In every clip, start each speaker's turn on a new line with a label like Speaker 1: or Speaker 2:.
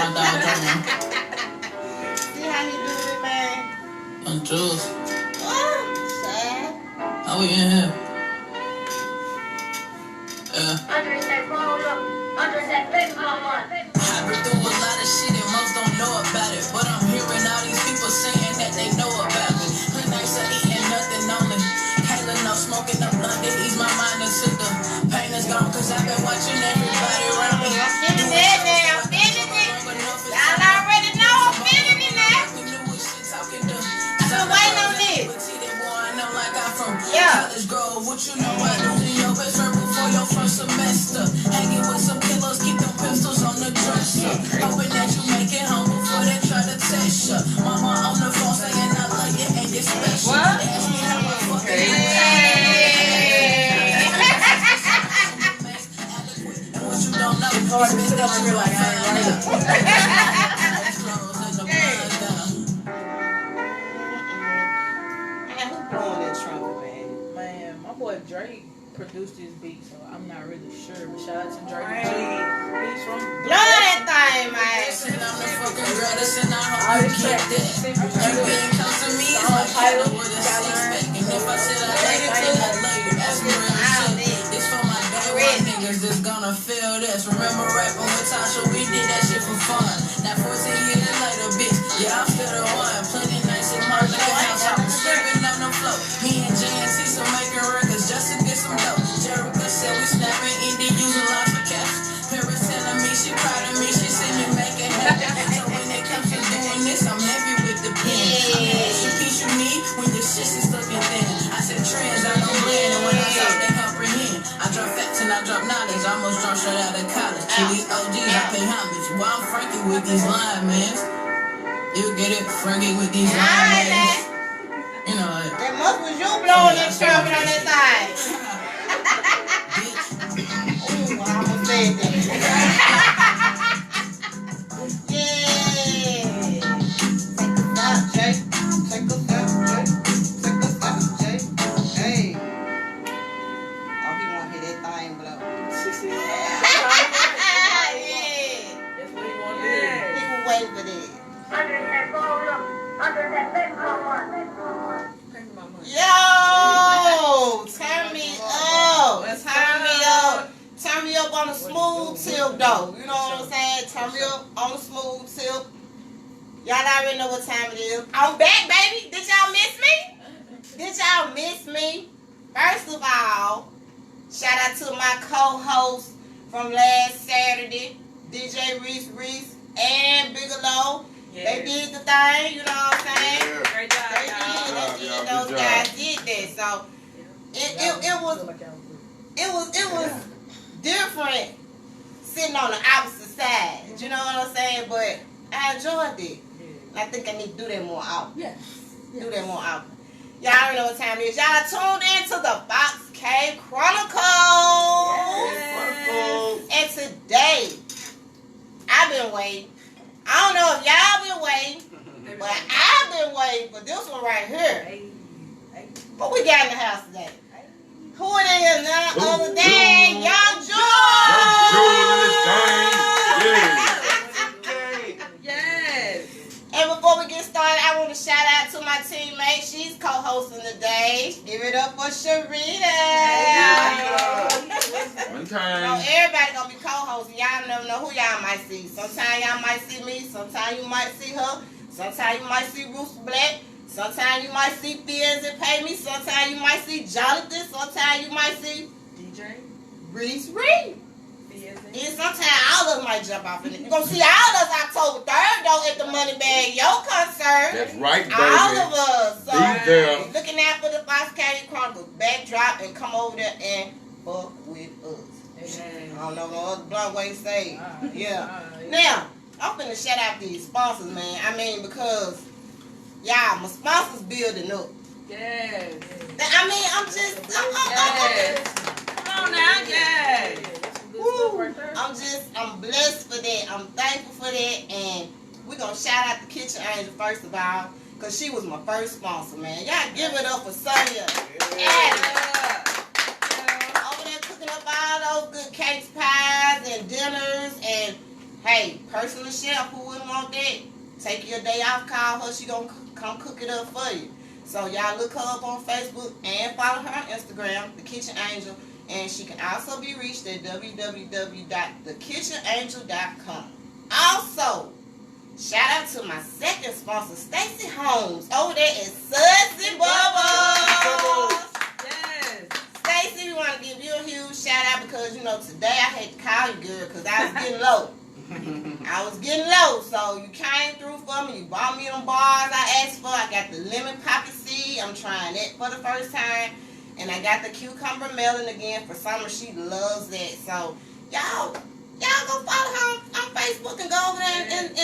Speaker 1: out my dog Joe.
Speaker 2: See how he do it, man?
Speaker 1: And Jules.
Speaker 2: Oh, sad.
Speaker 1: How we in here? Yeah.
Speaker 3: Under that roll up, under that big mama.
Speaker 1: I've been through a lot of shit and most don't know about it. But I'm hearing all these people saying that they know about it. Pretty nice of eating nothing only. Hailing up, smoking up blunt to ease my mind until the pain is gone. Cause I've been watching everybody around me.
Speaker 2: I'm feeling it now. I'm feeling it. Y'all already know I'm feeling it now. I've been waiting on this. Yeah.
Speaker 1: College girl, what you know I losing your best friend before your first semester. Hanging with some killers, keep them pistols on the dresser. Hoping that you make it home before they try to test you. Mama on the phone saying I love you and you're special.
Speaker 2: What?
Speaker 1: They ask me how I fucking and what you don't know.
Speaker 4: It's hard to sit over here like I ain't right.
Speaker 2: Man, who blowing that trumpet, man?
Speaker 4: Man, my boy Drake produced this beat, so I'm not really sure. But shout out to Drake.
Speaker 2: Right.
Speaker 4: He's from
Speaker 2: Blow that thing, man.
Speaker 1: Listen, I'm the fucking greatest and I hope you get that. You being close to me is like Kayla with a six-pack. And if I said I like it, then I love you. That's real shit. It's for my day one niggas that's gonna feel this. Remember rapping with Tasha, we did that shit for fun. Now 14 years later, bitch, yeah, I'm still the one. Plenty nights in my nigga house, I was sleeping on the floor. Me and J&T some making records just to get some dough. Jerica said we snapping indie using lines for caps. Paris telling me she proud of me, she see me make it happen. So when it comes to doing this, I'm heavy with the pen. I'm the extra piece you need when your shit is looking thin. I said trends, I don't blend, and when I talk, they comprehend. I drop facts and I drop knowledge, I almost dropped straight out of college. To these OGs, I pay homage. Why I'm Frankie with these linemans? You get it, Frankie with these linemans. You know it.
Speaker 2: That must was you blowing that trumpet on that thing. Ooh, I almost said that. Yeah. Take us out, Jay. Take us out, Jay. Take us out, Jay. Hey. Oh, he want to hear that thing blow. Yeah.
Speaker 4: That's what he want to do.
Speaker 2: He was waiting for that.
Speaker 3: Under that roll up, under that big mama.
Speaker 2: Yo, turn me up. Turn me up on a smooth tip, though. You know what I'm saying? Turn me up on a smooth tip. Y'all already know what time it is. I'm back, baby. Did y'all miss me? Did y'all miss me? First of all, shout out to my co-host from last Saturday, DJ Reese and Bigelow.
Speaker 4: Yeah.
Speaker 2: They did the thing, you know what I'm saying?
Speaker 4: Great job,
Speaker 2: They did. Those guys did that. So it was different sitting on the opposite side. You know what I'm saying? But I enjoyed it. And I think I need to do that more often.
Speaker 4: Yes.
Speaker 2: Do that more often. Y'all already know what time it is. Y'all tuned in to the Foxy Chronicles.
Speaker 4: Yes.
Speaker 2: And today, I've been waiting. I don't know if y'all been waiting, but I've been waiting for this one right here. What we got in the house today? Who it is none other than Young
Speaker 4: Yes.
Speaker 2: And before we get started, I want to shout out to my teammate. She's co-hosting today. Give it up for Sherida.
Speaker 5: One time.
Speaker 2: So everybody gonna be co-hosting. Y'all never know who y'all might see. Sometimes y'all might see me. Sometimes you might see her. Sometimes you might see Rooster Black. Sometimes you might see Fields and Pay Me. Sometimes you might see Jonathan. Sometimes you might see
Speaker 4: DJ.
Speaker 2: Reese Reed. And sometimes all of us might jump off in it. You're going to see all of us October 3rd, though, at the Money Bag Yo concert.
Speaker 5: That's right, baby.
Speaker 2: All of us. So,
Speaker 5: Be there.
Speaker 2: looking out for the Foxy Chronicles backdrop and come over there and fuck with us. I don't know no other blunt way to say it. Yeah. Now, I'm finna shout out these sponsors, man. I mean, because, y'all, my sponsors building up.
Speaker 4: Yes.
Speaker 2: I mean, I'm just
Speaker 4: Come on now, yes.
Speaker 2: woo, I'm blessed for that. I'm thankful for that. And we're going to shout out the Kitchen Angel first of all, because she was my first sponsor, man. Y'all give it up for Sonya. Over there cooking up all those good cakes, pies, and dinners, and Hey, personal chef, who wouldn't want that? Take your day off, call her. She gonna come cook it up for you. So y'all look her up on Facebook and follow her on Instagram, The Kitchen Angel. And she can also be reached at www.thekitchenangel.com. Also, shout out to my second sponsor, Stacy Holmes, over there at Sudsy Bubbles.
Speaker 4: Yes.
Speaker 2: Stacy, we want to give you a huge shout out because, today I had to call you, girl, because I was getting low. So you came through for me. You bought me them bars I asked for. I got the lemon poppy seed. I'm trying that for the first time. And I got the cucumber melon again for summer. She loves that. So y'all go follow her on Facebook and go over there and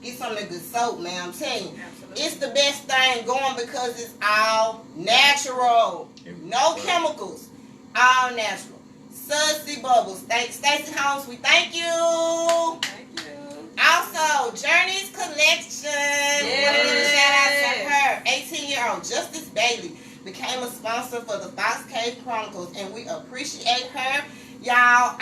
Speaker 2: get some of that good soap, man. I'm telling you.
Speaker 4: Absolutely.
Speaker 2: It's the best thing going because it's all natural. No chemicals. All natural. Sudsy Bubbles. Stacy Holmes, we thank you.
Speaker 4: Thank you.
Speaker 2: Also, Journey's Collection.
Speaker 4: Yes.
Speaker 2: Want to give a shout out to her. 18-year-old Justice Bailey became a sponsor for the Foxy Chronicles, and we appreciate her. Y'all,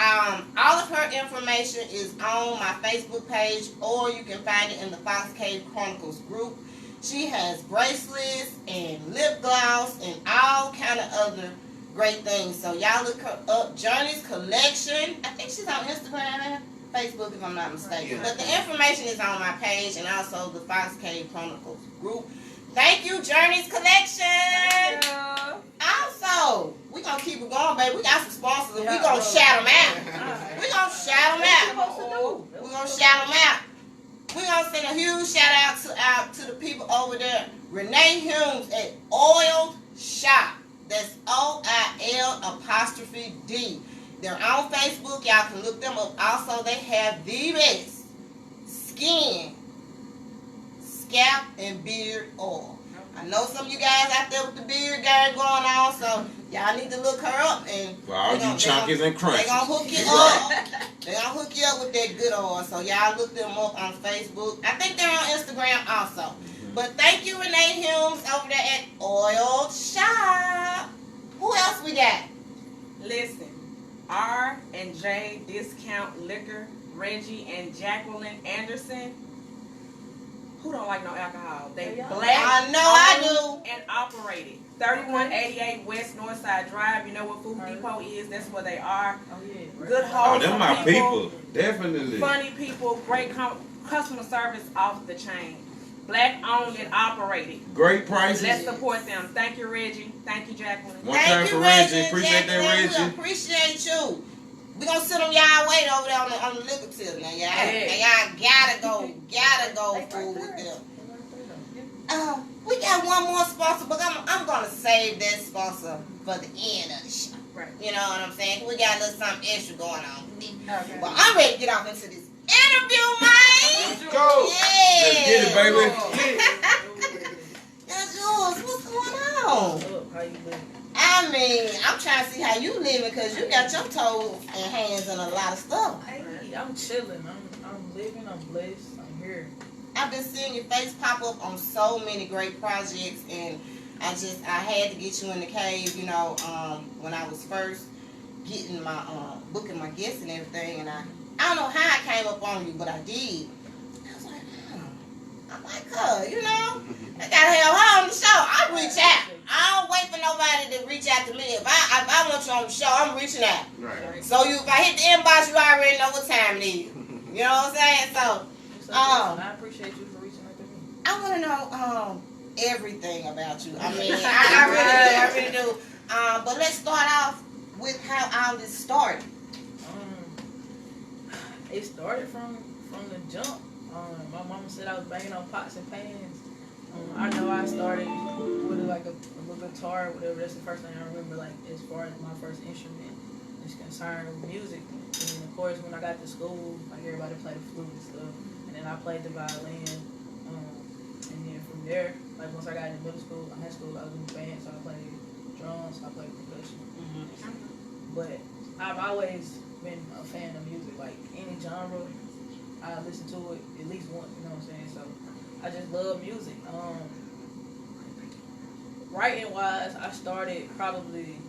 Speaker 2: all of her information is on my Facebook page, or you can find it in the Foxy Chronicles group. She has bracelets and lip gloss and all kind of other great things. So y'all look her up. Journey's Collection. I think she's on Instagram and Facebook if I'm not mistaken. But the information is on my page and also the Foxy Chronicles group. Thank you, Journey's Collection.
Speaker 4: Thank you.
Speaker 2: Also, we gonna keep it going, baby. We got some sponsors and we gonna shout them out. We gonna shout them out. We gonna shout them out. We gonna send a huge shout out to the people over there. Renee Humes at Oiled Shop. That's OIL''D. They're on Facebook. Y'all can look them up. Also, they have the best skin, scalp, and beard oil. I know some of you guys out there with the beard game going on, so y'all need to look her up. And
Speaker 5: for all you chunkies and crunchies.
Speaker 2: They gonna hook you up. They gonna hook you up with that good oil. So y'all look them up on Facebook. I think they're on Instagram also. But thank you, Renee Humes, over there at Oiled Shop. Who else we got?
Speaker 6: Listen, R&J Discount Liquor, Reggie and Jacqueline Anderson. Who don't like no alcohol? They black.
Speaker 2: I know I
Speaker 6: do. And operated. 3188 West Northside Drive. You know what Food Depot is? That's where they are.
Speaker 4: Oh, yeah.
Speaker 6: Good
Speaker 5: Oh,
Speaker 6: wholesome
Speaker 5: them my people. Definitely.
Speaker 6: Funny people. Great customer service off the chain. Black owned and operated.
Speaker 5: Great prices.
Speaker 6: Let's support them. Thank you, Reggie. Thank you, Jacqueline.
Speaker 5: One time for Reggie. Appreciate that,
Speaker 2: We
Speaker 5: Reggie.
Speaker 2: appreciate you. We gonna sit on y'all wait over there on the liquor till now, y'all.
Speaker 6: Yeah.
Speaker 2: Now y'all gotta go fool with them. We got one more sponsor, but I'm gonna save that sponsor for the end of the show.
Speaker 6: Right.
Speaker 2: You know what I'm saying? We got a little something extra going on.
Speaker 6: Okay.
Speaker 2: Well, I'm ready to get off into this interview, man.
Speaker 5: Go.
Speaker 2: Yeah.
Speaker 5: Let's get it, baby.
Speaker 2: That's yours. What's going on?
Speaker 4: How you doing?
Speaker 2: I mean, I'm trying to see how you living because you got your toes and hands in a lot of stuff.
Speaker 4: Hey, I'm chilling. I'm living. I'm blessed. I'm here.
Speaker 2: I've been seeing your face pop up on so many great projects, and I had to get you in the cave, when I was first getting my booking my guests and everything, and I don't know how I came up on you, but I did. I was like, I'm like her, I gotta have her on the show. I reach out. I don't wait for nobody to reach out to me. If I want you on the show, I'm reaching out.
Speaker 5: Right.
Speaker 2: So if I hit the inbox, you already know what time it is. You know what I'm saying? So
Speaker 4: I appreciate you for reaching out to me.
Speaker 2: I want to know everything about you. I mean, I really do. But let's start off with how all this started.
Speaker 4: It started from the jump. My mama said I was banging on pots and pans. I know I started with a little guitar or whatever. That's the first thing I remember, as far as my first instrument is concerned with music. And then, of course, when I got to school, everybody played the flute and stuff. And then I played the violin. And then from there, once I got into middle school, high school, I was in the band, so I played drums, I played percussion. But I've always been a fan of music, any genre. I listen to it at least once, you know what I'm saying? So I just love music. Writing wise, I started probably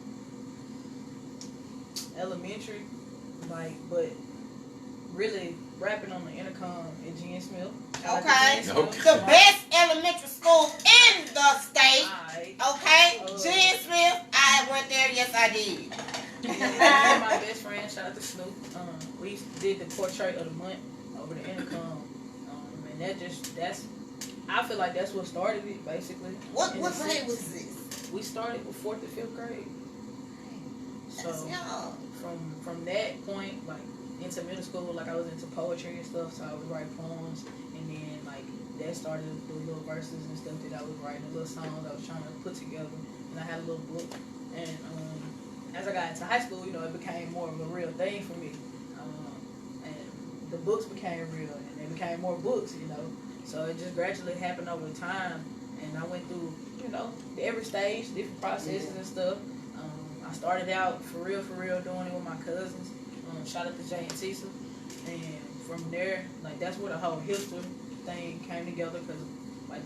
Speaker 4: elementary, but really rapping on the intercom at Jen Smith. Shout out to
Speaker 2: Okay.
Speaker 4: Jen
Speaker 5: Okay.
Speaker 4: Smith.
Speaker 2: The best elementary school in the state.
Speaker 4: Alright.
Speaker 2: Okay,
Speaker 4: Uh,
Speaker 2: Jen Smith. I went there. Yes, I did.
Speaker 4: Yeah, my best friend, shout out to Snoop. We did the portrait of the month over the intercom. And that's I feel like that's what started it basically.
Speaker 2: What
Speaker 4: In
Speaker 2: what
Speaker 4: the
Speaker 2: grade
Speaker 4: sense.
Speaker 2: was this?
Speaker 4: We started with 4th to 5th grade. So
Speaker 2: That's young.
Speaker 4: from that point, like into middle school, like I was into poetry and stuff, so I would write poems, and then like that started the little verses and stuff that I was writing, the little songs I was trying to put together, and I had a little book. And as I got into high school, you know, it became more of a real thing for me, and the books became real, and they became more books, you know. So it just gradually happened over time, and I went through, you know, every stage, different processes and stuff. I started out for real doing it with my cousins. Shout out to Jay and Tisa. And from there, like that's where the whole hipster thing came together, because like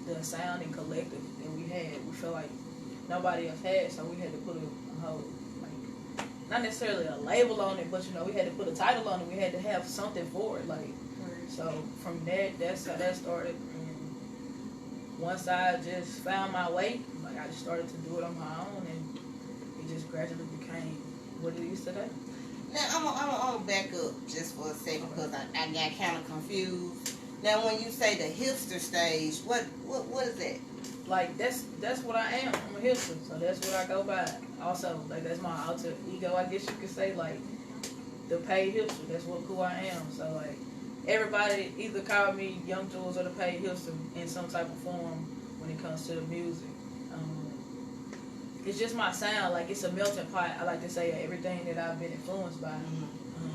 Speaker 4: the sound and collective that we had, we felt like nobody else had, so we had to put a whole, like, not necessarily a label on it, but you know, we had to put a title on it. We had to have something for it, like. So from there, that's how that started. And once I just found my way, like I just started to do it on my own, and it just gradually became what it is today.
Speaker 2: Now I'm gonna back up just for a second because I got kind of confused. Now when you say the hipster stage, what is that?
Speaker 4: Like that's what I am. I'm a hipster, so that's what I go by. Also, like that's my alter ego, I guess you could say. Like the paid hipster, that's who I am. So like everybody either call me Young Jules or the paid hipster in some type of form when it comes to the music. It's just my sound, like it's a melting pot. I like to say everything that I've been influenced by,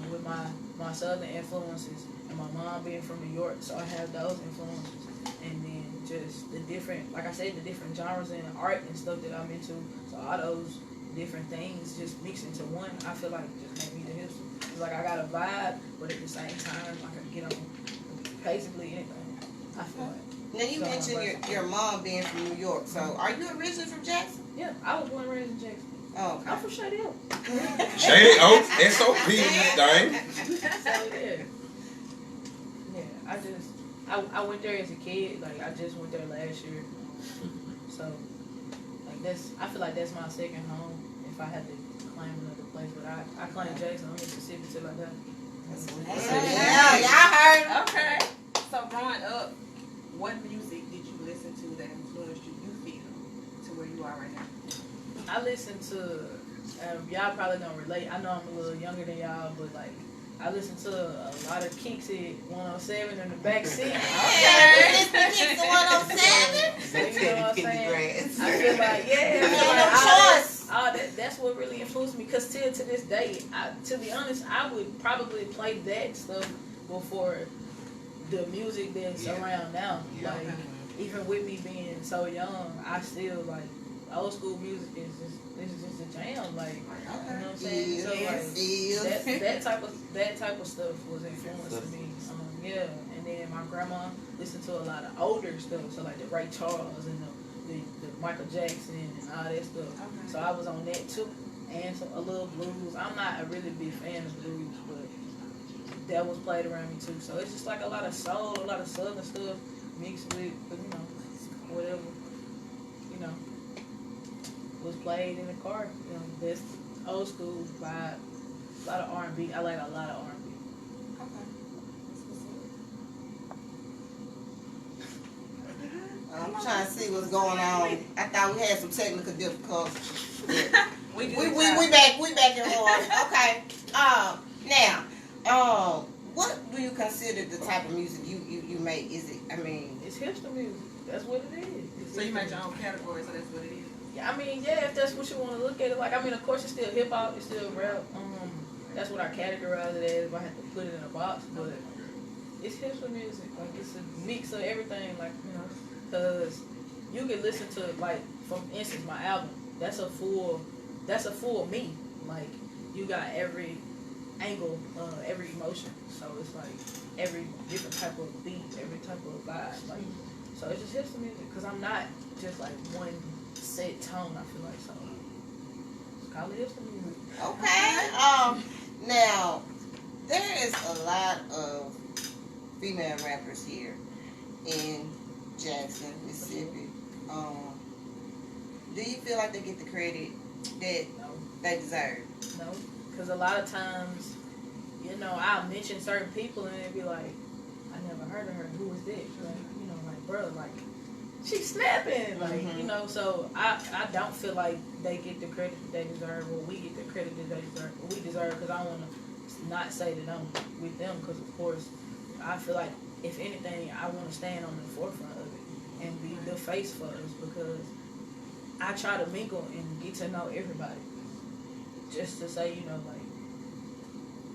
Speaker 4: with my southern influences, and my mom being from New York, so I have those influences, and then just the different, like I said, the different genres and art and stuff that I'm into. So all those different things just mix into one. I feel like just make me the hipster. It's like I got a vibe, but at the same time, I can get on basically anything. I feel like.
Speaker 2: Now you mentioned your mom being from New York. So are you originally from Jackson?
Speaker 4: Yeah, I was born and raised in Jackson.
Speaker 2: Oh, okay.
Speaker 4: I'm from Sherida.
Speaker 5: Shady Oaks, SOP, this thing.
Speaker 4: So yeah, I went there as a kid. Like I just went there last year. So like I feel like that's my second home. If I had to claim another place, but I claim Jackson. I'm in Mississippi till I die.
Speaker 2: Yeah, y'all heard.
Speaker 6: Okay. So growing up, what music did you listen to that influenced you feel to where you are right now?
Speaker 4: I listen to, y'all probably don't relate. I know I'm a little younger than y'all, but like, I listen to a lot of Kicks at 107 in the back seat.
Speaker 2: Okay. Kicks at 107?
Speaker 4: So, you know what I'm saying? I feel like, yeah.
Speaker 2: You
Speaker 4: I feel
Speaker 2: ain't
Speaker 4: like
Speaker 2: no choice.
Speaker 4: that's what really influenced me. Because still to this day, to be honest, I would probably play that stuff before the music that's around now. Like, even with me being so young, I still like old school music is just a jam. Like, you know what I'm saying? So like that type of stuff was influencing me. Yeah, and then my grandma listened to a lot of older stuff, so like the Ray Charles and the Michael Jackson and all that stuff.
Speaker 6: Okay.
Speaker 4: So I was on that too, and a little blues. I'm not a really big fan of blues, but that was played around me too. So it's just like a lot of soul, a lot of southern stuff mixed with, you know, whatever, you know, was played in the car. You know, this old school vibe. A lot of R&B. I like a lot of R&B.
Speaker 2: I'm trying to see what's going on. I thought we had some technical difficulties. We back in order. Okay. Now, what do you consider the type of music you make? Is it? I mean,
Speaker 4: it's hipster music. That's what it is.
Speaker 6: So you make your own category, so that's what it is.
Speaker 4: Yeah, I mean, yeah, if that's what you want to look at it like. I mean, of course, it's still hip hop, it's still rap. That's what I categorize it as if I had to put it in a box. But it's hipster music. Like, it's a mix of everything. Like, you know, because you can listen to, like, for instance, my album. That's a full me. Like, you got every angle, every emotion. So it's like every different type of beat, every type of vibe. Like, so it's just hipster music. Because I'm not just like one set tone, I feel like. So it's called hipster music.
Speaker 2: okay. Now, there is a lot of female rappers here in Jackson, Mississippi. Do you feel like they get the credit that
Speaker 4: No,
Speaker 2: they deserve?
Speaker 4: no, because a lot of times, you know, I'll mention certain people and it'd be like, I never heard of her. Who is this? Like, you know, like, bro, like, she's snapping. Like, you know, so I don't feel like they get the credit that they deserve, or we get the credit that we deserve, because I want to not say that I'm with them, because, of course, I feel like, if anything, I want to stand on the forefront of it and be the face for us, because I try to mingle and get to know everybody. Just to say, you know, like,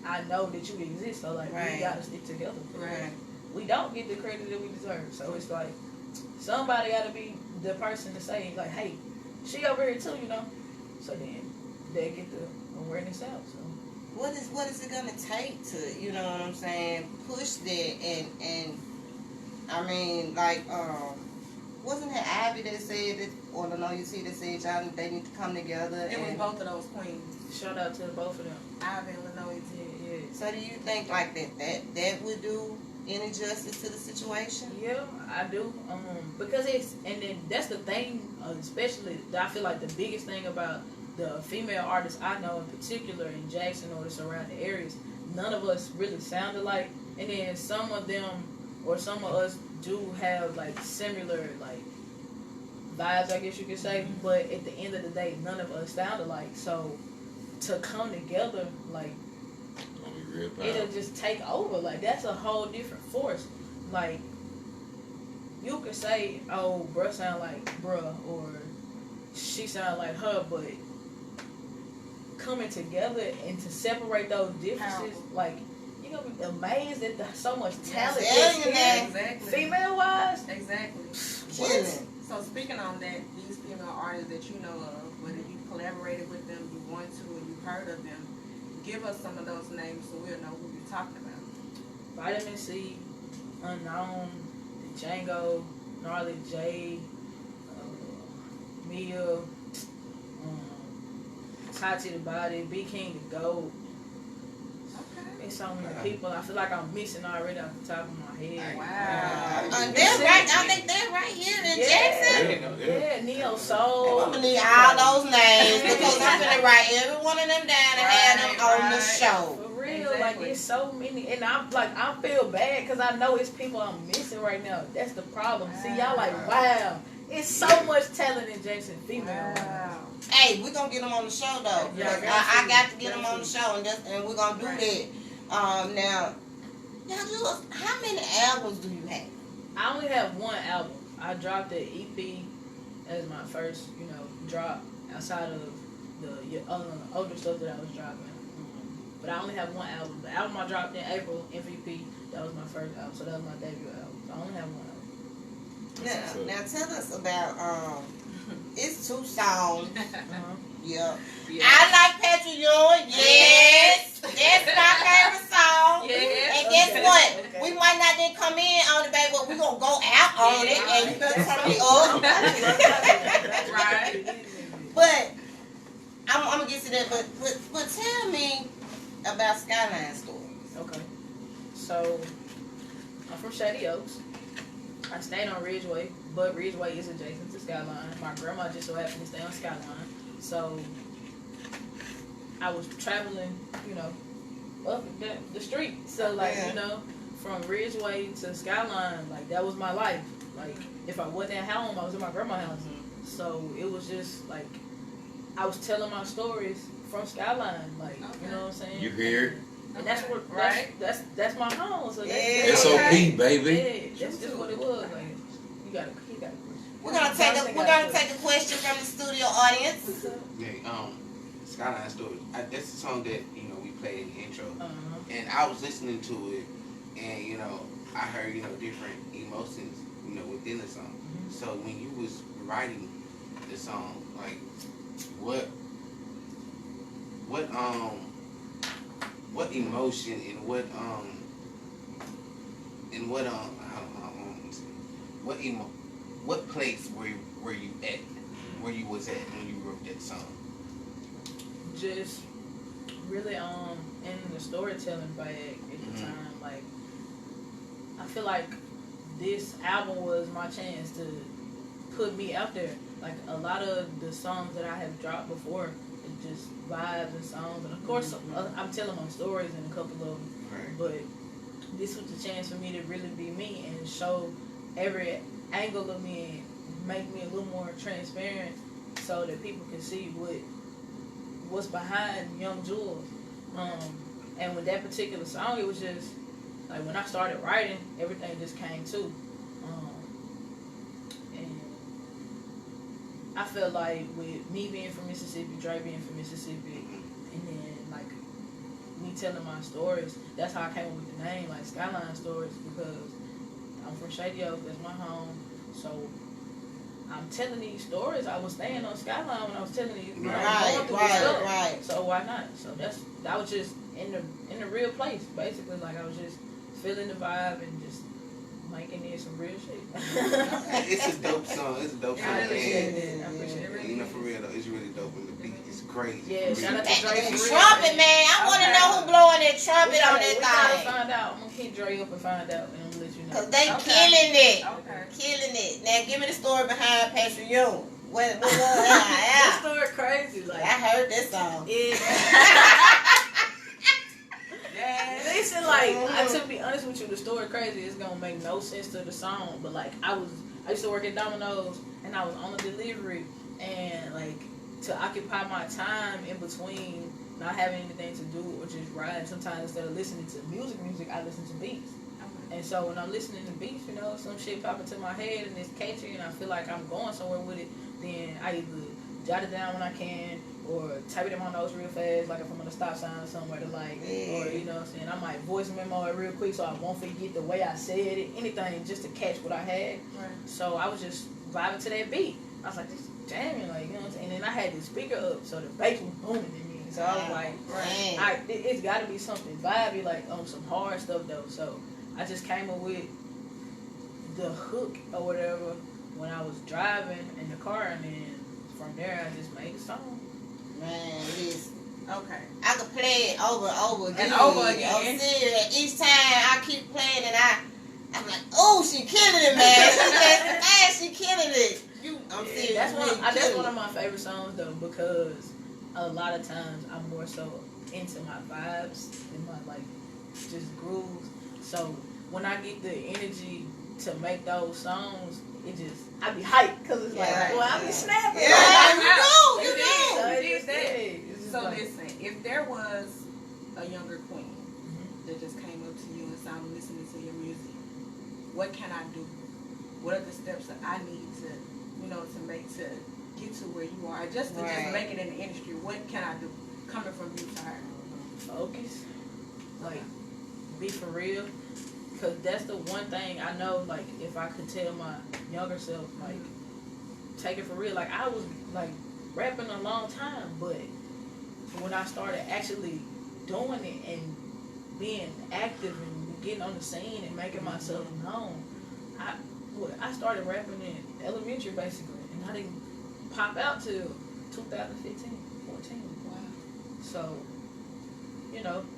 Speaker 4: I know that you exist, so, like, we gotta stick together.
Speaker 6: Right.
Speaker 4: We don't get the credit that we deserve. So it's like, somebody gotta be the person to say, like, hey, she over here too, you know? So then they get the awareness out, so.
Speaker 2: What is it gonna take to, you know what I'm saying, push that and I mean, like, wasn't it Ivy that said that, or the No You See that said y'all they need to come together?
Speaker 6: It was both of those queens.
Speaker 4: Shout out to both of them.
Speaker 6: Ivy and Lenoy.
Speaker 4: Yeah.
Speaker 2: So do you think like that would do any justice to the situation?
Speaker 4: Yeah, I do. Because and then that's the thing, especially, that I feel like the biggest thing about the female artists I know in particular in Jackson or the surrounding areas, none of us really sound alike. And then some of them, or some of us, do have like similar like vibes, I guess you could say. But at the end of the day, none of us sound alike. So to come together, like, it'll just take over. Like, that's a whole different force. Like, you could say, oh, bruh sound like bruh, or she sound like her, but coming together and to separate those differences, like, you're gonna be amazed at so much talent
Speaker 6: Exactly.
Speaker 4: female wise.
Speaker 6: Exactly. So speaking on that, these female artists that you know of, whether you collaborated with them, you want to, or you've heard of them, give us some of those names so we'll know who you're talking about.
Speaker 4: Vitamin C, Unknown, Django, Gnarly J, Mia, Tati the Body, B King the Goat. It's so many people. I feel like I'm missing already off the top of my head.
Speaker 6: Wow.
Speaker 2: They're right. I think they're right here in Jackson.
Speaker 4: Yeah, Neo Soul.
Speaker 2: I'm gonna need all those names because I'm gonna write every one of them down and have them on the show.
Speaker 4: For real, like, it's so many, and I'm like, I feel bad because I know it's people I'm missing right now. That's the problem. See, y'all like, wow, it's so much talent in Jackson female.
Speaker 6: Wow.
Speaker 2: Hey, we're gonna get them on the show though.
Speaker 4: Yeah,
Speaker 2: I got to get them on the show, and we're gonna do that. Now, Jules, how many albums do you have?
Speaker 4: I only have one album. I dropped the EP as my first, you know, drop outside of the older stuff that I was dropping. But I only have one album. The album I dropped in April, MVP, that was my first album. So that was my debut album. So I only have one album.
Speaker 2: Now tell us about it's 2 songs. Yeah. I like Patrick Ewing. Yes. That's my favorite song.
Speaker 6: Yes.
Speaker 2: And guess what? We might not then come in on it, baby, but we're going to go out on it and you better turn me up.
Speaker 6: Right.
Speaker 2: But I'm going to get to that. But tell me about Skyline Stories.
Speaker 4: Okay. So, I'm from Shady Oaks. I stayed on Ridgeway, but Ridgeway is adjacent to Skyline. My grandma just so happened to stay on Skyline. So, I was traveling, you know, up the street. So, like, you know, from Ridgeway to Skyline, like, that was my life. Like, if I wasn't at home, I was in my grandma's house. So, it was just, like, I was telling my stories from Skyline. Like, you know what I'm saying?
Speaker 5: You hear?
Speaker 4: And that's what, that's my home. So
Speaker 5: SOP, baby.
Speaker 4: Yeah, that's just what it was. Like, you got a question.
Speaker 2: We're gonna take a question from the studio audience.
Speaker 7: Yeah, Skyline Stories. That's the song that we played in the intro, and I was listening to it, and I heard different emotions within the song. So when you was writing the song, like what emotion and what place were you at? Where you was at when you wrote that song?
Speaker 4: Just really in the storytelling bag at the time. Like, I feel like this album was my chance to put me out there. Like, a lot of the songs that I have dropped before, it's just vibes and songs. And of course, I'm telling my stories in a couple of them.
Speaker 7: Right.
Speaker 4: But this was the chance for me to really be me and show every angle of me and make me a little more transparent so that people can see what's behind Young Jules. And with that particular song, it was just like when I started writing, everything just came to. And I felt like with me being from Mississippi, Dre being from Mississippi, and then like me telling my stories, that's how I came up with the name, like Skyline Stories, because I'm from Shady Oak, that's my home. So I'm telling these stories. I was staying on Skyline when I was telling these.
Speaker 2: Right.
Speaker 4: So why not? So that was just in the real place, basically. Like I was just feeling the vibe and just making it some real shit.
Speaker 7: It's a dope song. It's a dope song.
Speaker 4: I appreciate it.
Speaker 7: You know, for real though, it's really dope. And the beat is crazy.
Speaker 4: Yeah, shout out to Dre.
Speaker 2: Trumpet, man. I want to know who blowing that trumpet on that
Speaker 4: We gotta
Speaker 2: thing.
Speaker 4: find out. I'm gonna keep Dre up and find out, and I'm gonna let you know.
Speaker 2: Cause they killing it.
Speaker 6: Okay.
Speaker 2: Killing it. Now give me the story behind Patrick Young. What
Speaker 4: This
Speaker 2: yeah.
Speaker 4: story crazy. Like
Speaker 2: I heard this song.
Speaker 4: Listen, like, to be honest with you, the story crazy is gonna make no sense to the song. But like, I used to work at Domino's, and I was on the delivery, and like to occupy my time in between not having anything to do or just riding. Sometimes instead of listening to music, I listen to beats. And so when I'm listening to beats, you know, some shit pop into my head and it's catchy, and I feel like I'm going somewhere with it. Then I either jot it down when I can, or type it in my notes real fast, like if I'm on a stop sign or somewhere to like, or you know what I'm saying, I might voice memo it real quick so I won't forget the way I said it, anything just to catch what I had.
Speaker 6: Right.
Speaker 4: So I was just vibing to that beat. I was like, this is jamming, like, you know what I'm saying? And then I had the speaker up, so the bass was booming in me. So I was like, it's got to be something vibey, like on some hard stuff though. So I just came up with the hook or whatever when I was driving in the car, and then from there I just made the song.
Speaker 2: Man, listen.
Speaker 6: Okay.
Speaker 2: I could play it over and over again.
Speaker 6: And over again.
Speaker 2: I'm serious. Each time I keep playing it, I'm like, oh, she killing it, man. She killing it. I'm serious.
Speaker 4: That's one of my favorite songs though, because a lot of times I'm more so into my vibes and my like just grooves. So when I get the energy to make those songs, I be hyped because it's like, well, I be snapping.
Speaker 2: Yeah, you
Speaker 6: did that. So
Speaker 4: like,
Speaker 6: listen, if there was a younger queen that just came up to you and said, I'm listening to your music, what can I do? What are the steps that I need to, to make to get to where you are? Just to just make it in the industry, what can I do? Coming from you to her.
Speaker 4: Focus. Like, be for real. Because that's the one thing I know, like, if I could tell my younger self, like, take it for real. Like, I was, like, rapping a long time, but when I started actually doing it and being active and getting on the scene and making myself known, I started rapping in elementary, basically, and I didn't pop out till 2015, 14. Wow. So,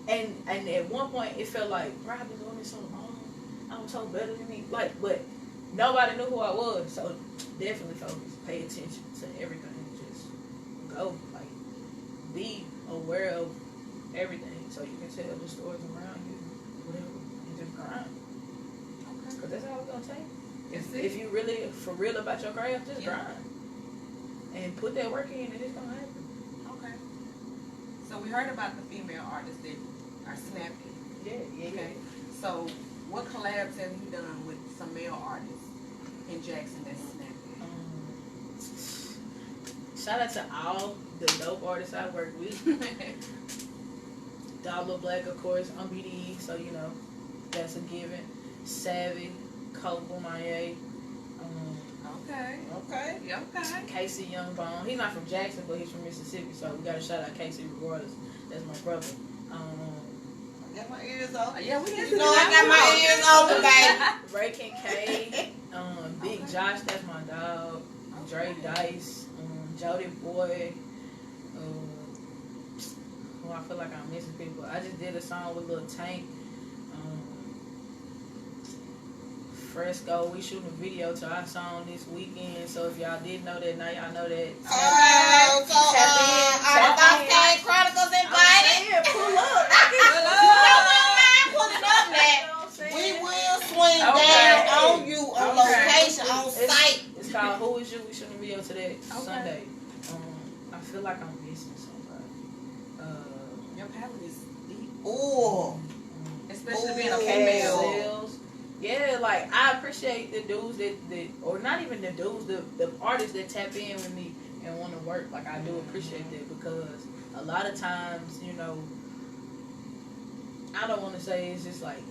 Speaker 4: and at one point, it felt like, bro, I've been doing this so long. I was so better than me. Like, but nobody knew who I was. So definitely focus. Pay attention to everything. Just go. Like, be aware of everything so you can tell the stories around you, whatever, and just grind. Okay. Because that's how it's going to take. If you really for real about your craft, just grind. And put that work in, and it's going to happen.
Speaker 6: Okay. So we heard about the female artists that are snapping.
Speaker 4: Yeah.
Speaker 6: Okay. So what collabs have you done with some male artists in Jackson that's snapping?
Speaker 4: Shout out to all the dope artists I work with. Dollar Black, of course, on BDE, so that's a given. Savvy, Cobble, Maya.
Speaker 6: Okay.
Speaker 4: Casey Youngbone. He's not from Jackson, but he's from Mississippi, so we gotta shout out Casey regardless. That's my brother.
Speaker 2: I got my ears open.
Speaker 6: Yeah, we
Speaker 2: I got my ears open, baby.
Speaker 4: Ray Kincaid, Big Josh, that's my dog. Dre Dice, Jody Boy, who I feel like I'm missing people. I just did a song with Lil Tank. Fresco, we shooting a video to our song this weekend. So if y'all didn't know that, now y'all know that.
Speaker 2: Are the Foxy Chronicles invited?
Speaker 4: Yeah, pull up.
Speaker 2: Pulling up now. We will swing down on you on location, on site.
Speaker 4: It's called Who Is You? We shooting a video to that Sunday. I feel like I'm missing somebody.
Speaker 6: Your palette is deep.
Speaker 2: Ooh.
Speaker 6: Especially being a female.
Speaker 4: Sales. Yeah, like I appreciate the dudes that or not even the dudes, the artists that tap in with me and want to work. Like I do appreciate that because a lot of times, you know, I don't want to say it's just like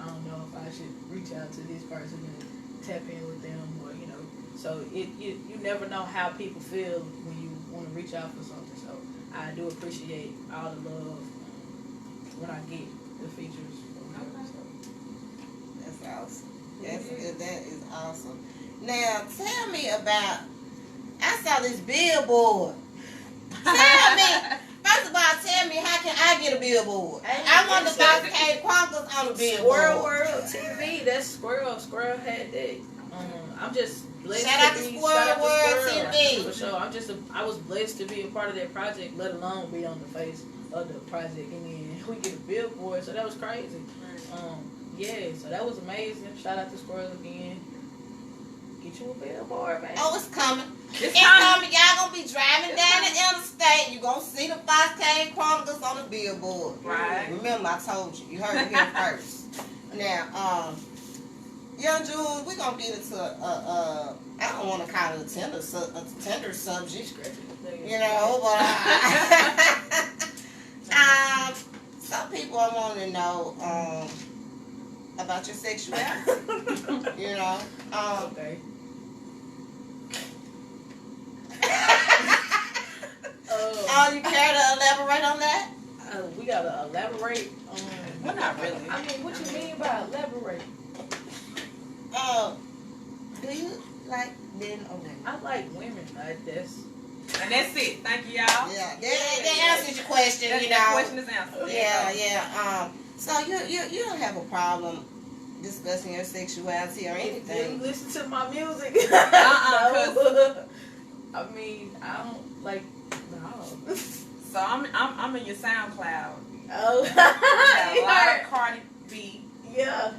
Speaker 4: I don't know if I should reach out to this person and tap in with them or you know. So you never know how people feel when you want to reach out for something. So I do appreciate all the love when I get the features.
Speaker 2: That's awesome. That is awesome. Now, tell me about, I saw this billboard. Tell me, first of all, tell me, how can I get a billboard? I want the Foxy Chronicles on the billboard.
Speaker 4: Squirrel World TV, that's Squirrel. Squirrel had that. I'm just blessed
Speaker 2: Shout out
Speaker 4: to
Speaker 2: to
Speaker 4: be
Speaker 2: Squirrel World TV.
Speaker 4: For sure. I was blessed to be a part of that project, let alone be on the face of the project. And then we get a billboard, so that was crazy. Yeah, so that was amazing. Shout out to Squirrel again. Get you a billboard, man.
Speaker 2: Oh, it's coming. It's coming. Y'all gonna be driving down the interstate. You gonna see the Foxy Chronicles on the billboard.
Speaker 6: Right.
Speaker 2: Remember, I told you. You heard it here first. Now, Young Jules, we're gonna get into I don't want to call it a tender subject, you know, but some people I want to know about your sexuality. You know.
Speaker 4: Okay.
Speaker 2: You care to elaborate on that?
Speaker 4: We gotta elaborate on.
Speaker 6: Well, not really.
Speaker 4: I mean, what you mean by elaborate?
Speaker 2: Do you like men or women?
Speaker 4: I like women. Like that's.
Speaker 6: And that's it. Thank you, y'all.
Speaker 2: Yeah, that answers your question.
Speaker 6: That,
Speaker 2: you know.
Speaker 6: that question is answered.
Speaker 2: Yeah. So you don't have a problem discussing your sexuality or
Speaker 4: If
Speaker 2: anything?
Speaker 4: you listen to my music.
Speaker 6: No.
Speaker 4: I mean, I don't like. No.
Speaker 6: So I'm in your SoundCloud.
Speaker 4: Oh.
Speaker 6: You got a lot of Cardi B.
Speaker 4: Yeah.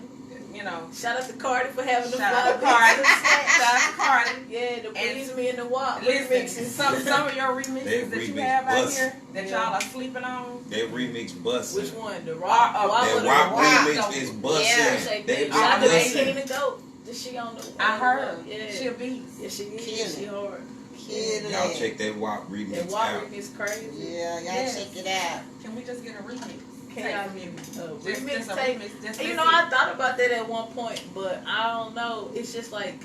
Speaker 6: You know.
Speaker 4: Shout out to Cardi for having the
Speaker 6: Shout out to
Speaker 4: fly
Speaker 6: Cardi.
Speaker 4: beats.
Speaker 6: Shout out to Cardi.
Speaker 4: Yeah, the Breeze Me and the Walk
Speaker 6: Listen,
Speaker 4: remixes.
Speaker 6: some of your remixes that you
Speaker 5: remix
Speaker 6: have out
Speaker 5: bust.
Speaker 6: here that y'all are sleeping on.
Speaker 5: That remix busting.
Speaker 4: Which one? The Rock?
Speaker 5: That WAP remix is busting.
Speaker 4: Yeah,
Speaker 5: That
Speaker 4: shout out to
Speaker 5: bitch
Speaker 4: King
Speaker 5: busting.
Speaker 4: the Goat. Is she on the?
Speaker 6: I heard.
Speaker 4: Yeah.
Speaker 6: She a beast.
Speaker 4: Yeah, she is.
Speaker 2: Killing.
Speaker 4: She hard.
Speaker 2: Killing
Speaker 5: Y'all
Speaker 2: it.
Speaker 5: check that WAP
Speaker 4: That
Speaker 5: remix
Speaker 4: Walk
Speaker 5: out.
Speaker 4: remix crazy.
Speaker 2: Yeah, y'all
Speaker 6: Yes.
Speaker 2: check it out.
Speaker 6: Can we just get a remix?
Speaker 4: Can
Speaker 6: Take
Speaker 4: y'all
Speaker 6: from you.
Speaker 4: remix
Speaker 6: Just a
Speaker 4: tape?
Speaker 6: remix. Just
Speaker 4: You
Speaker 6: that's
Speaker 4: know,
Speaker 6: it.
Speaker 4: I thought about that at one point, but I don't know. It's just like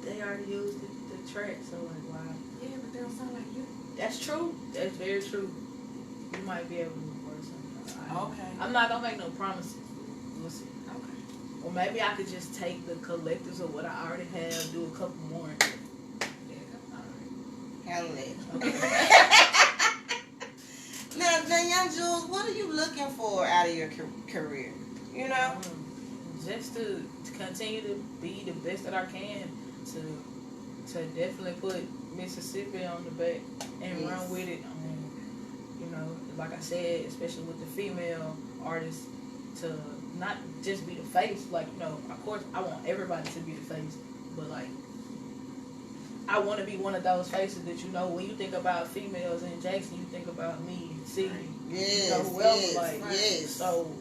Speaker 4: they already used the track, so like, wow.
Speaker 6: Yeah, but they don't sound like you.
Speaker 4: That's true. That's very true. You might be able to work something.
Speaker 6: Okay.
Speaker 4: I'm not gonna make no promises. We'll see.
Speaker 6: Okay.
Speaker 4: Or maybe I could just take the collectives of what I already have, do a couple more.
Speaker 2: Handle it.
Speaker 4: Okay.
Speaker 2: Now, Young Jules, what are you looking for out of your career? You know?
Speaker 4: Just to continue to be the best that I can, to definitely put Mississippi on the back and run with it. You know, like I said, especially with the female artists, to not just be the face. Like, you know, of course, I want everybody to be the face, but like, I want to be one of those faces that, you know, when you think about females in Jackson, you think about me, see,
Speaker 2: Yes,
Speaker 4: you know, whoever,
Speaker 2: yes,
Speaker 4: like,
Speaker 2: yes.
Speaker 4: so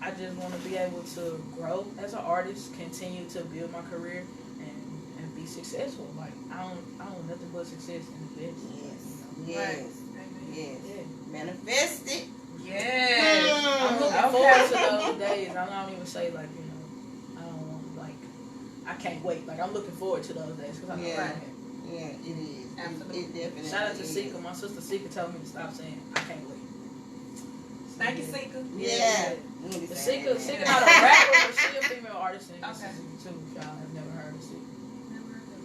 Speaker 4: I just want to be able to grow as an artist, continue to build my career, and be successful. Like, I don't want nothing but success in the best.
Speaker 2: Yes,
Speaker 4: You know?
Speaker 2: yes,
Speaker 6: Right.
Speaker 2: yes.
Speaker 4: Yeah.
Speaker 2: Manifest it.
Speaker 6: Yes.
Speaker 4: I'm looking
Speaker 6: Okay.
Speaker 4: forward to those days. I don't even say, like, you know, I don't want, like, I can't wait. Like, I'm looking forward to those days because I know
Speaker 2: Yeah.
Speaker 4: I can.
Speaker 2: Yeah, it is.
Speaker 6: Absolutely.
Speaker 2: It definitely
Speaker 4: Shout out to
Speaker 2: is.
Speaker 4: Sika. My sister Sika told me to stop saying I can't wait.
Speaker 6: Thank you, Sika.
Speaker 2: Yeah.
Speaker 4: The Sika not a rapper, but she a female artist and
Speaker 6: Okay.
Speaker 4: too. If y'all have never heard of Sika.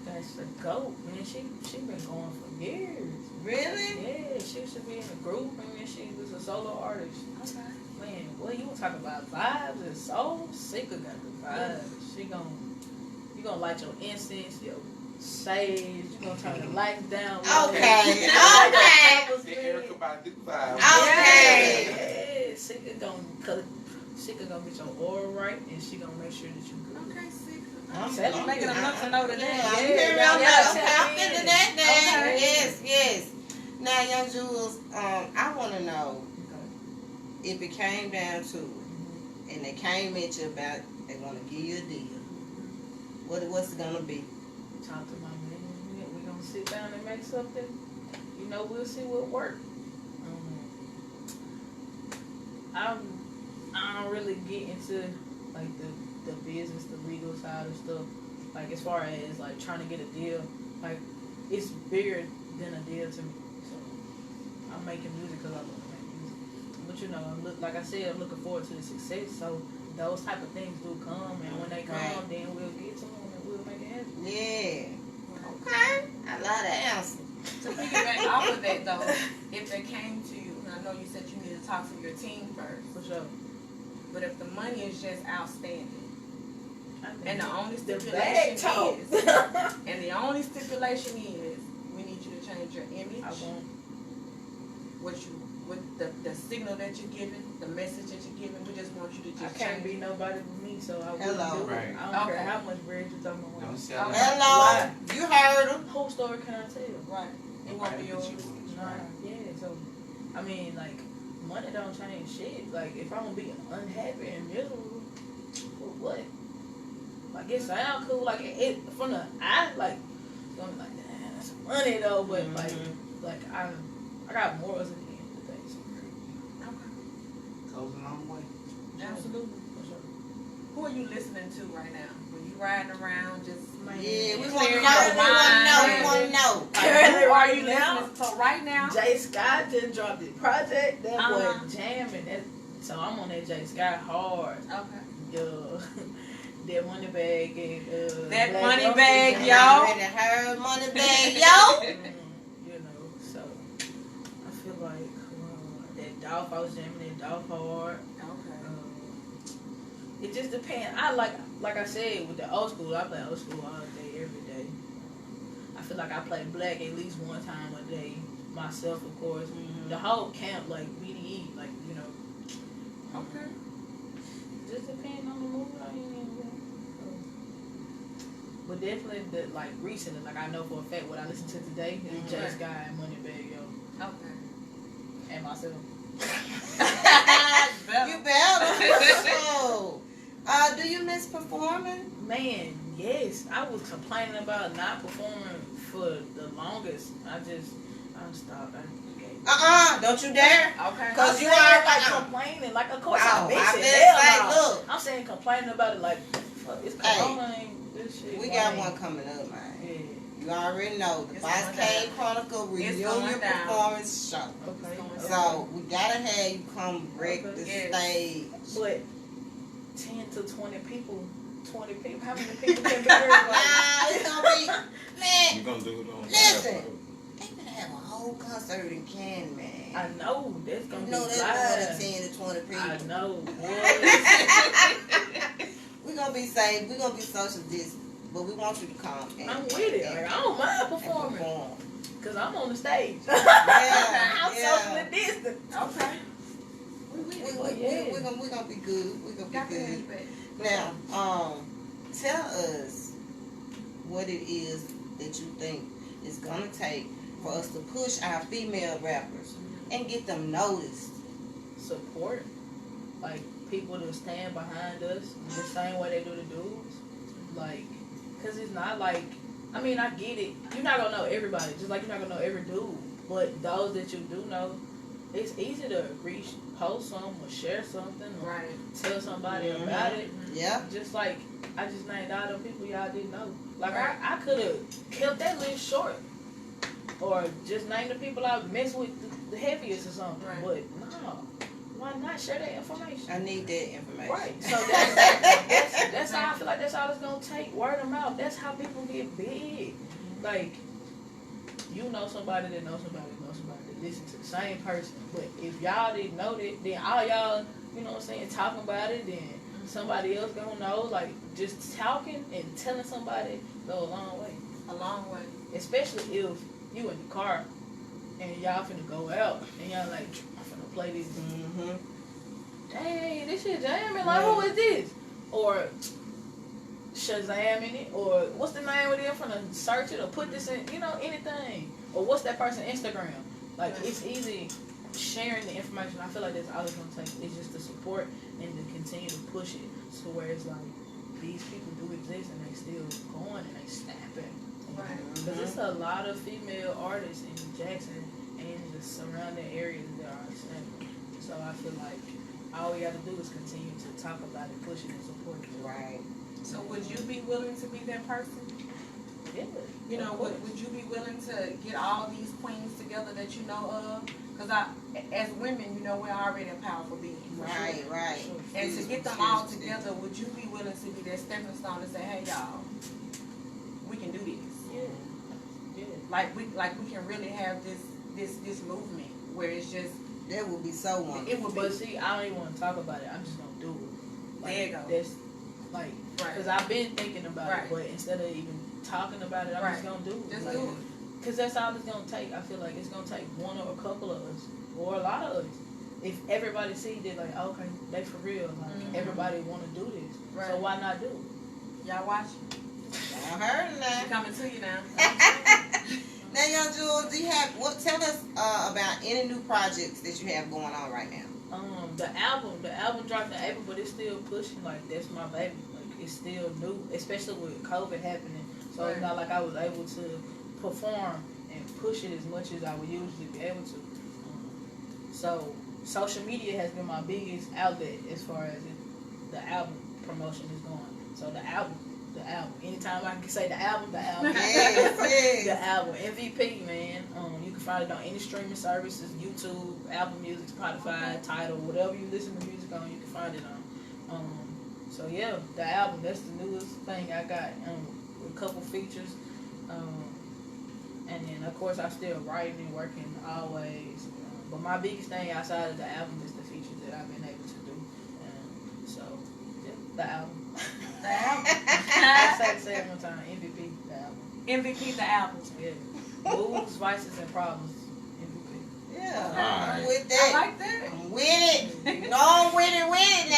Speaker 4: That's the GOAT, man. She been going for years.
Speaker 2: Really?
Speaker 4: Yeah, she used to be in a group and then she was a solo artist.
Speaker 6: Okay.
Speaker 4: Man, well, you were talking about vibes and soul. Sika got the vibes. You gonna light your incense, your sage. You gonna turn the lights down.
Speaker 2: Okay.
Speaker 7: The Erica Badu vibe.
Speaker 2: Okay.
Speaker 4: Yeah, Sika gonna get your aura right, and she gonna make sure that you good.
Speaker 6: Okay, sick.
Speaker 2: I'm
Speaker 6: making enough to know that.
Speaker 2: Yeah,
Speaker 6: Yeah,
Speaker 2: I'm hearing
Speaker 4: y'all
Speaker 2: I'm
Speaker 4: got
Speaker 2: into that now.
Speaker 4: Okay.
Speaker 2: Yes. Now, young Jules, I want to know if it came down to it, and they came at you about they want to give you a deal. What's it gonna be?
Speaker 4: Talk to my man. We gonna sit down and make something. You know, we'll see what works. I don't really get into like the business, the legal side of stuff. Like as far as like trying to get a deal, like it's bigger than a deal to me. So I'm making music because I love to make music. But you know, like I said, I'm looking forward to the success. So those type of things do come, and when they come, then we'll get to them and we'll make it happen.
Speaker 2: Yeah. Okay. I love the answer.
Speaker 6: To piggyback off of that though, if they came to you, and I know you said you need to talk to your team first,
Speaker 4: For sure.
Speaker 6: but if the money is just outstanding, and the only
Speaker 4: The
Speaker 6: stipulation
Speaker 4: bag talk.
Speaker 6: is, and the only stipulation is, we need you to change your image,
Speaker 4: I won't.
Speaker 6: with the signal that you're giving, the message that you're giving. We just want you to
Speaker 4: I
Speaker 6: just
Speaker 4: can't
Speaker 6: change.
Speaker 4: be nobody but me, so I
Speaker 2: Hello.
Speaker 4: wouldn't do it.
Speaker 7: Right.
Speaker 4: I don't care
Speaker 6: Okay.
Speaker 4: how much bread you talking
Speaker 7: Don't
Speaker 4: about.
Speaker 7: sell it.
Speaker 2: Hello. You heard him.
Speaker 4: Whole story can I tell?
Speaker 6: Right. It won't be yours.
Speaker 4: Nah, yeah, so, I mean, like, money don't change shit. Like, if I'm gonna be unhappy and miserable, for what? Like, it sound cool, like, it from the eye, like, I'm like, damn, that's money, though, but, like, I got morals at the end of the day, so,
Speaker 7: Goes a long way.
Speaker 6: Absolutely.
Speaker 4: for sure.
Speaker 6: Who are you listening to right now? When you riding around, just
Speaker 2: Yeah, we
Speaker 6: Clear
Speaker 2: want to
Speaker 6: your
Speaker 2: know.
Speaker 6: mind.
Speaker 2: We want to know.
Speaker 4: Currently,
Speaker 6: who are
Speaker 4: right
Speaker 6: you
Speaker 4: now,
Speaker 6: listening to right now?
Speaker 4: Jay Scott just dropped his project. That
Speaker 6: Uh-huh.
Speaker 4: boy jamming. So I'm on that Jay Scott hard.
Speaker 6: Okay.
Speaker 4: That money bag and
Speaker 6: That
Speaker 4: Black
Speaker 6: money
Speaker 4: Roses
Speaker 6: bag,
Speaker 4: and-
Speaker 6: yo.
Speaker 2: Already heard money bag, yo.
Speaker 4: You know, so I feel like that Dolph, I was jamming that Dolph hard.
Speaker 6: Okay.
Speaker 4: It just depends. I like I said with the old school, I play old school all day, every day. I feel like I play Black at least one time a day. Myself, of course. The whole camp, like BDE, like you know.
Speaker 6: Okay.
Speaker 4: Just depends on the mood I am in. But definitely, like recently, like I know for a fact what I listen to today is Jay
Speaker 6: Right.
Speaker 4: Sky and Moneybag, yo,
Speaker 6: Okay.
Speaker 4: and myself.
Speaker 2: You better. So, do you miss performing?
Speaker 4: Man, yes, I was complaining about not performing for the longest. I stopped.
Speaker 2: Don't you dare.
Speaker 6: Okay.
Speaker 2: Cause you
Speaker 4: I'm
Speaker 2: are
Speaker 4: like
Speaker 2: like
Speaker 4: complaining. Like, of course,
Speaker 2: Oh,
Speaker 4: I miss
Speaker 2: I
Speaker 4: it.
Speaker 2: feel
Speaker 4: Hell
Speaker 2: like,
Speaker 4: no.
Speaker 2: look.
Speaker 4: I'm saying complaining about it like, fuck, it's Corona ain't this shit.
Speaker 2: we
Speaker 4: why
Speaker 2: got
Speaker 4: ain't-
Speaker 2: one coming up, man.
Speaker 4: Yeah.
Speaker 2: You already know the
Speaker 6: It's
Speaker 2: Foxy
Speaker 6: going down.
Speaker 2: Chronicle
Speaker 6: It's
Speaker 2: reunion
Speaker 6: going down.
Speaker 2: performance show.
Speaker 4: Okay.
Speaker 6: going
Speaker 2: So we gotta have you come wreck the
Speaker 6: Yes.
Speaker 2: stage.
Speaker 4: But 10 to 20 people, how many people can be there? Like,
Speaker 2: It's gonna be, man.
Speaker 5: You gonna do it on
Speaker 2: Listen. They gonna have a whole concert in Canton, man.
Speaker 4: I know that's gonna
Speaker 2: You know
Speaker 4: be
Speaker 2: that's more than
Speaker 4: live.
Speaker 2: 10 to 20 people.
Speaker 4: I know.
Speaker 2: We're gonna be safe. We're gonna be social distance, but we want you to come. And,
Speaker 4: I'm with it. Like, I don't mind
Speaker 2: and
Speaker 4: performing
Speaker 2: perform.
Speaker 4: because I'm on the stage.
Speaker 2: Yeah,
Speaker 4: I'm
Speaker 2: yeah.
Speaker 4: socially distant.
Speaker 6: Okay.
Speaker 2: We're gonna be good. We're gonna
Speaker 6: Got
Speaker 2: be
Speaker 6: to have
Speaker 2: good.
Speaker 6: you back.
Speaker 2: Now, tell us what it is that you think is gonna take for us to push our female rappers and get them noticed.
Speaker 4: Support, like people to stand behind us the same way they do the dudes. Like, cause it's not like, I mean, I get it. You're not gonna know everybody, just like you're not gonna know every dude. But those that you do know, it's easy to post something or share something or
Speaker 6: Right.
Speaker 4: tell somebody about it.
Speaker 2: Yeah.
Speaker 4: Just like I just named all the people y'all didn't know. Like I could have kept that list short, or just named the people I mess with the heaviest or something.
Speaker 6: Right.
Speaker 4: But no, why not share that information?
Speaker 2: I need that information.
Speaker 4: Right. So that's how I feel like that's all it's gonna take. Word of mouth. That's how people get big. Like you know somebody that knows somebody somebody that listen to the same person. But if y'all didn't know that, then all y'all, you know what I'm saying, talking about it, then somebody else gonna know. Like, just talking and telling somebody go a long way.
Speaker 6: A long way.
Speaker 4: Especially if you in the car and y'all finna go out and y'all like, I'm finna play this. Dang, this shit jamming. Like, who is this? Or Shazamming it, or what's the name of it? I'm finna search it or put this in, you know, anything. Or what's that person Instagram? Like, it's easy sharing the information. I feel like that's all it's gonna take. It's just the support and to continue to push it to where it's like these people do exist and they still going and they snapping.
Speaker 6: Right.
Speaker 4: Because it's a lot of female artists in Jackson and the surrounding areas that are snapping. So I feel like all we gotta do is continue to talk about it, push it, and support it.
Speaker 2: Right.
Speaker 6: So would you be willing to be that person?
Speaker 4: Yeah.
Speaker 6: You know, would you be willing to get all these queens together that you know of? Because as women, you know, we're already a powerful being.
Speaker 2: Right, right.
Speaker 6: And to get them all together, would you be willing to be that stepping stone and say, hey, y'all, we can do this?
Speaker 4: Yeah. Yeah.
Speaker 6: Like we can really have this movement where it's just.
Speaker 2: That would be so wonderful.
Speaker 4: It would be. But see, I don't even want to talk about it. I'm just gonna do it. Like,
Speaker 6: there you go.
Speaker 4: That's like, because I've been thinking about it, but instead of even talking about it, I'm just gonna do it.
Speaker 6: Just
Speaker 4: like,
Speaker 6: do it.
Speaker 4: Because that's all it's gonna take. I feel like it's gonna take one or a couple of us, or a lot of us. If everybody see that, like, okay, they for real, like everybody want to do this, so why not do it?
Speaker 6: Y'all watching?
Speaker 2: I heard that.
Speaker 6: Coming to you now.
Speaker 2: Now, Young Jules, do you have tell us about any new projects that you have going on right now?
Speaker 4: The album dropped in April, but it's still pushing. Like, that's my baby. Like, it's still new, especially with COVID happening. So it's not like I was able to perform and push it as much as I would usually be able to. So social media has been my biggest outlet as far as the album promotion is going. So the album. Anytime I can say the album.
Speaker 2: Yes.
Speaker 4: The album. MVP, man. You can find it on any streaming services, YouTube, Apple Music, Spotify, Tidal, whatever you listen to music on, you can find it on. So yeah, the album, that's the newest thing I got. With a couple features. And then of course I still writing and working always. But my biggest thing outside of the album is the features that I've been able to do. So yeah, the album.
Speaker 6: The album.
Speaker 4: Say it one time. MVP, the album.
Speaker 6: MVP, the album.
Speaker 4: Yeah. Moves, vices, and problems. MVP.
Speaker 2: Yeah. I'm with that.
Speaker 6: I like that.
Speaker 2: I'm with it. You know I'm with it now.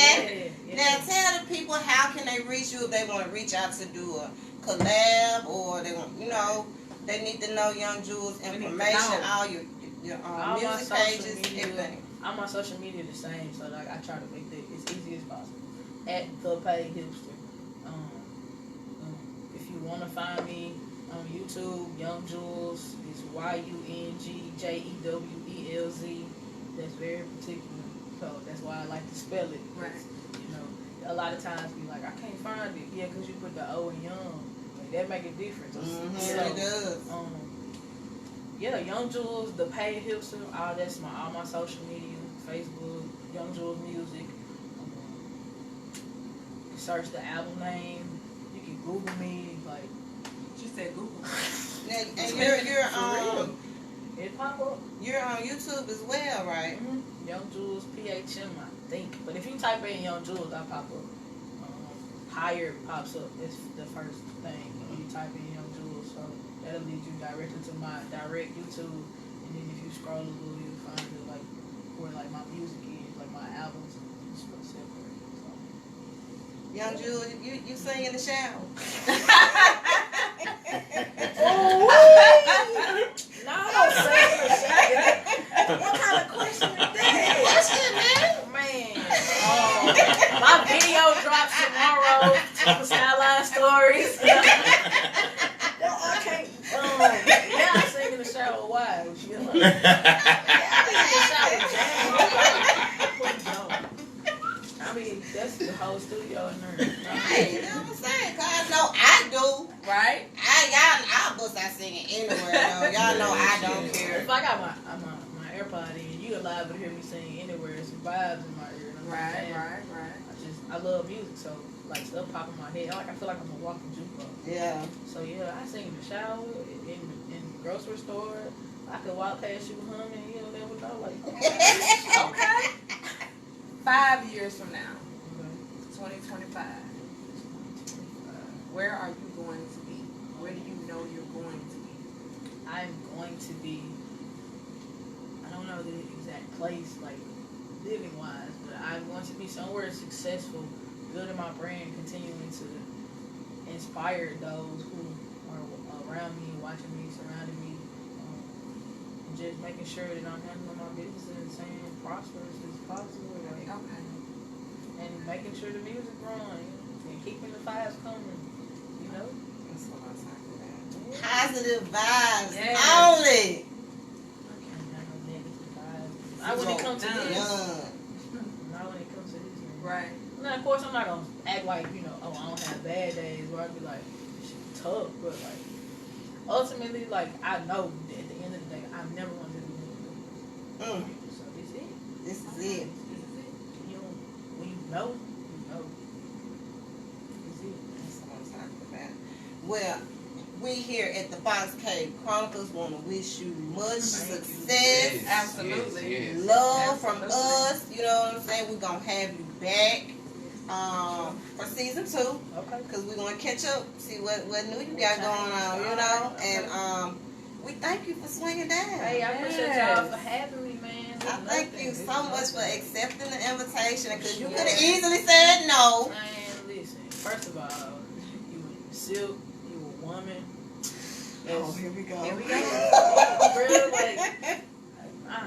Speaker 4: Yeah.
Speaker 2: Now tell the people how can they reach you if they want to reach out to do a collab or they want, you know, they need to know Young Jules information, all your
Speaker 4: all
Speaker 2: music
Speaker 4: my
Speaker 2: pages,
Speaker 4: media,
Speaker 2: everything.
Speaker 4: All my social media the same, so like I try to make it as easy as possible. At the Paid Hipster. If you want to find me on YouTube, Young Jules, it's YUNGJEWELZ. That's very particular, so that's why I like to spell it.
Speaker 6: Right.
Speaker 4: You know, a lot of times be like, I can't find it. Yeah, because you put the O in Young. Like, that make a difference.
Speaker 2: It does.
Speaker 4: Yeah, Young Jules, the Paid Hipster, all that's all my social media, Facebook, Young Jules Music. Search the album name. You can Google me. Like,
Speaker 6: She said Google.
Speaker 2: And
Speaker 4: it pop up.
Speaker 2: you're on YouTube as well, right?
Speaker 4: Mm-hmm. Young Jules PHM, I think. But if you type in Young Jules, I pop up. Higher pops up. That's the first thing when you type in Young Jules. So that'll lead you directly to my direct YouTube. And then if you scroll a little, you'll find it like where like my music is, like my albums.
Speaker 2: Young Jules, you sing in the shower.
Speaker 4: Oh, no, don't sing in the shower. What kind of question is that? Man. My video drops tomorrow for Skyline Stories. No, I can't. Yeah, I sing in the shower. Why? You know? Yeah, I sing in the shower. I mean, that's the whole studio in there.
Speaker 2: Hey, you know what I'm saying? Cause I know I do.
Speaker 6: Right?
Speaker 2: I'll bust out singing anywhere though. Y'all know I don't care.
Speaker 4: If I got my AirPod in, you allowed to hear me sing anywhere. It's some vibes in my ear. You know what I'm saying?
Speaker 6: Right.
Speaker 4: I love music, so like stuff pop in my head. I feel like I'm a walking jukebox.
Speaker 2: Yeah.
Speaker 4: So yeah, I sing in the shower, in the grocery store, I could walk past you humming and you'll never know. Like,
Speaker 6: Okay. 5 years from now, 2025, where are you going to be? Where do you know you're going to be?
Speaker 4: I'm going to be, I don't know the exact place, like, living wise, but I'm going to be somewhere successful, building my brand, continuing to inspire those who are around me, watching me, surrounding me, and just making sure that I'm handling my business and staying prosperous as possible. Like,
Speaker 6: Okay.
Speaker 4: and making sure the music growing and keeping the vibes coming, you know?
Speaker 6: That's what I'm talking about.
Speaker 2: Positive vibes
Speaker 6: Yes.
Speaker 2: only.
Speaker 4: I can't have no negative vibes. Not when it comes to this. Not when it comes to this. Man.
Speaker 6: Right.
Speaker 4: Now, of course, I'm not gonna act like, you know, oh, I don't have bad days where I'd be like, shit tough, but like, ultimately, like, I know that at the end of the day, I'm never gonna do anything. So this is it.
Speaker 2: This is it.
Speaker 4: This is it. You know, when you know, you know. This is it.
Speaker 2: That's what I'm talking about. Well, we here at the Fox Cave Chronicles want to wish you much success,
Speaker 7: Yes,
Speaker 6: Absolutely.
Speaker 7: yes, yes.
Speaker 2: love from
Speaker 6: Absolutely.
Speaker 2: us. You know what I'm saying? We're going to have you back for season 2.
Speaker 4: Okay.
Speaker 2: Because we're going to catch up, see what new you got going on, you know? And we thank you for swinging down.
Speaker 4: Hey, I appreciate y'all for having me, man.
Speaker 2: I thank you so much for accepting the invitation because you
Speaker 4: Yes.
Speaker 2: could have easily said no.
Speaker 4: Man, listen. First of all, you were silk. You were a woman.
Speaker 2: Oh, here we go.
Speaker 6: Here we go.
Speaker 4: Real, like, I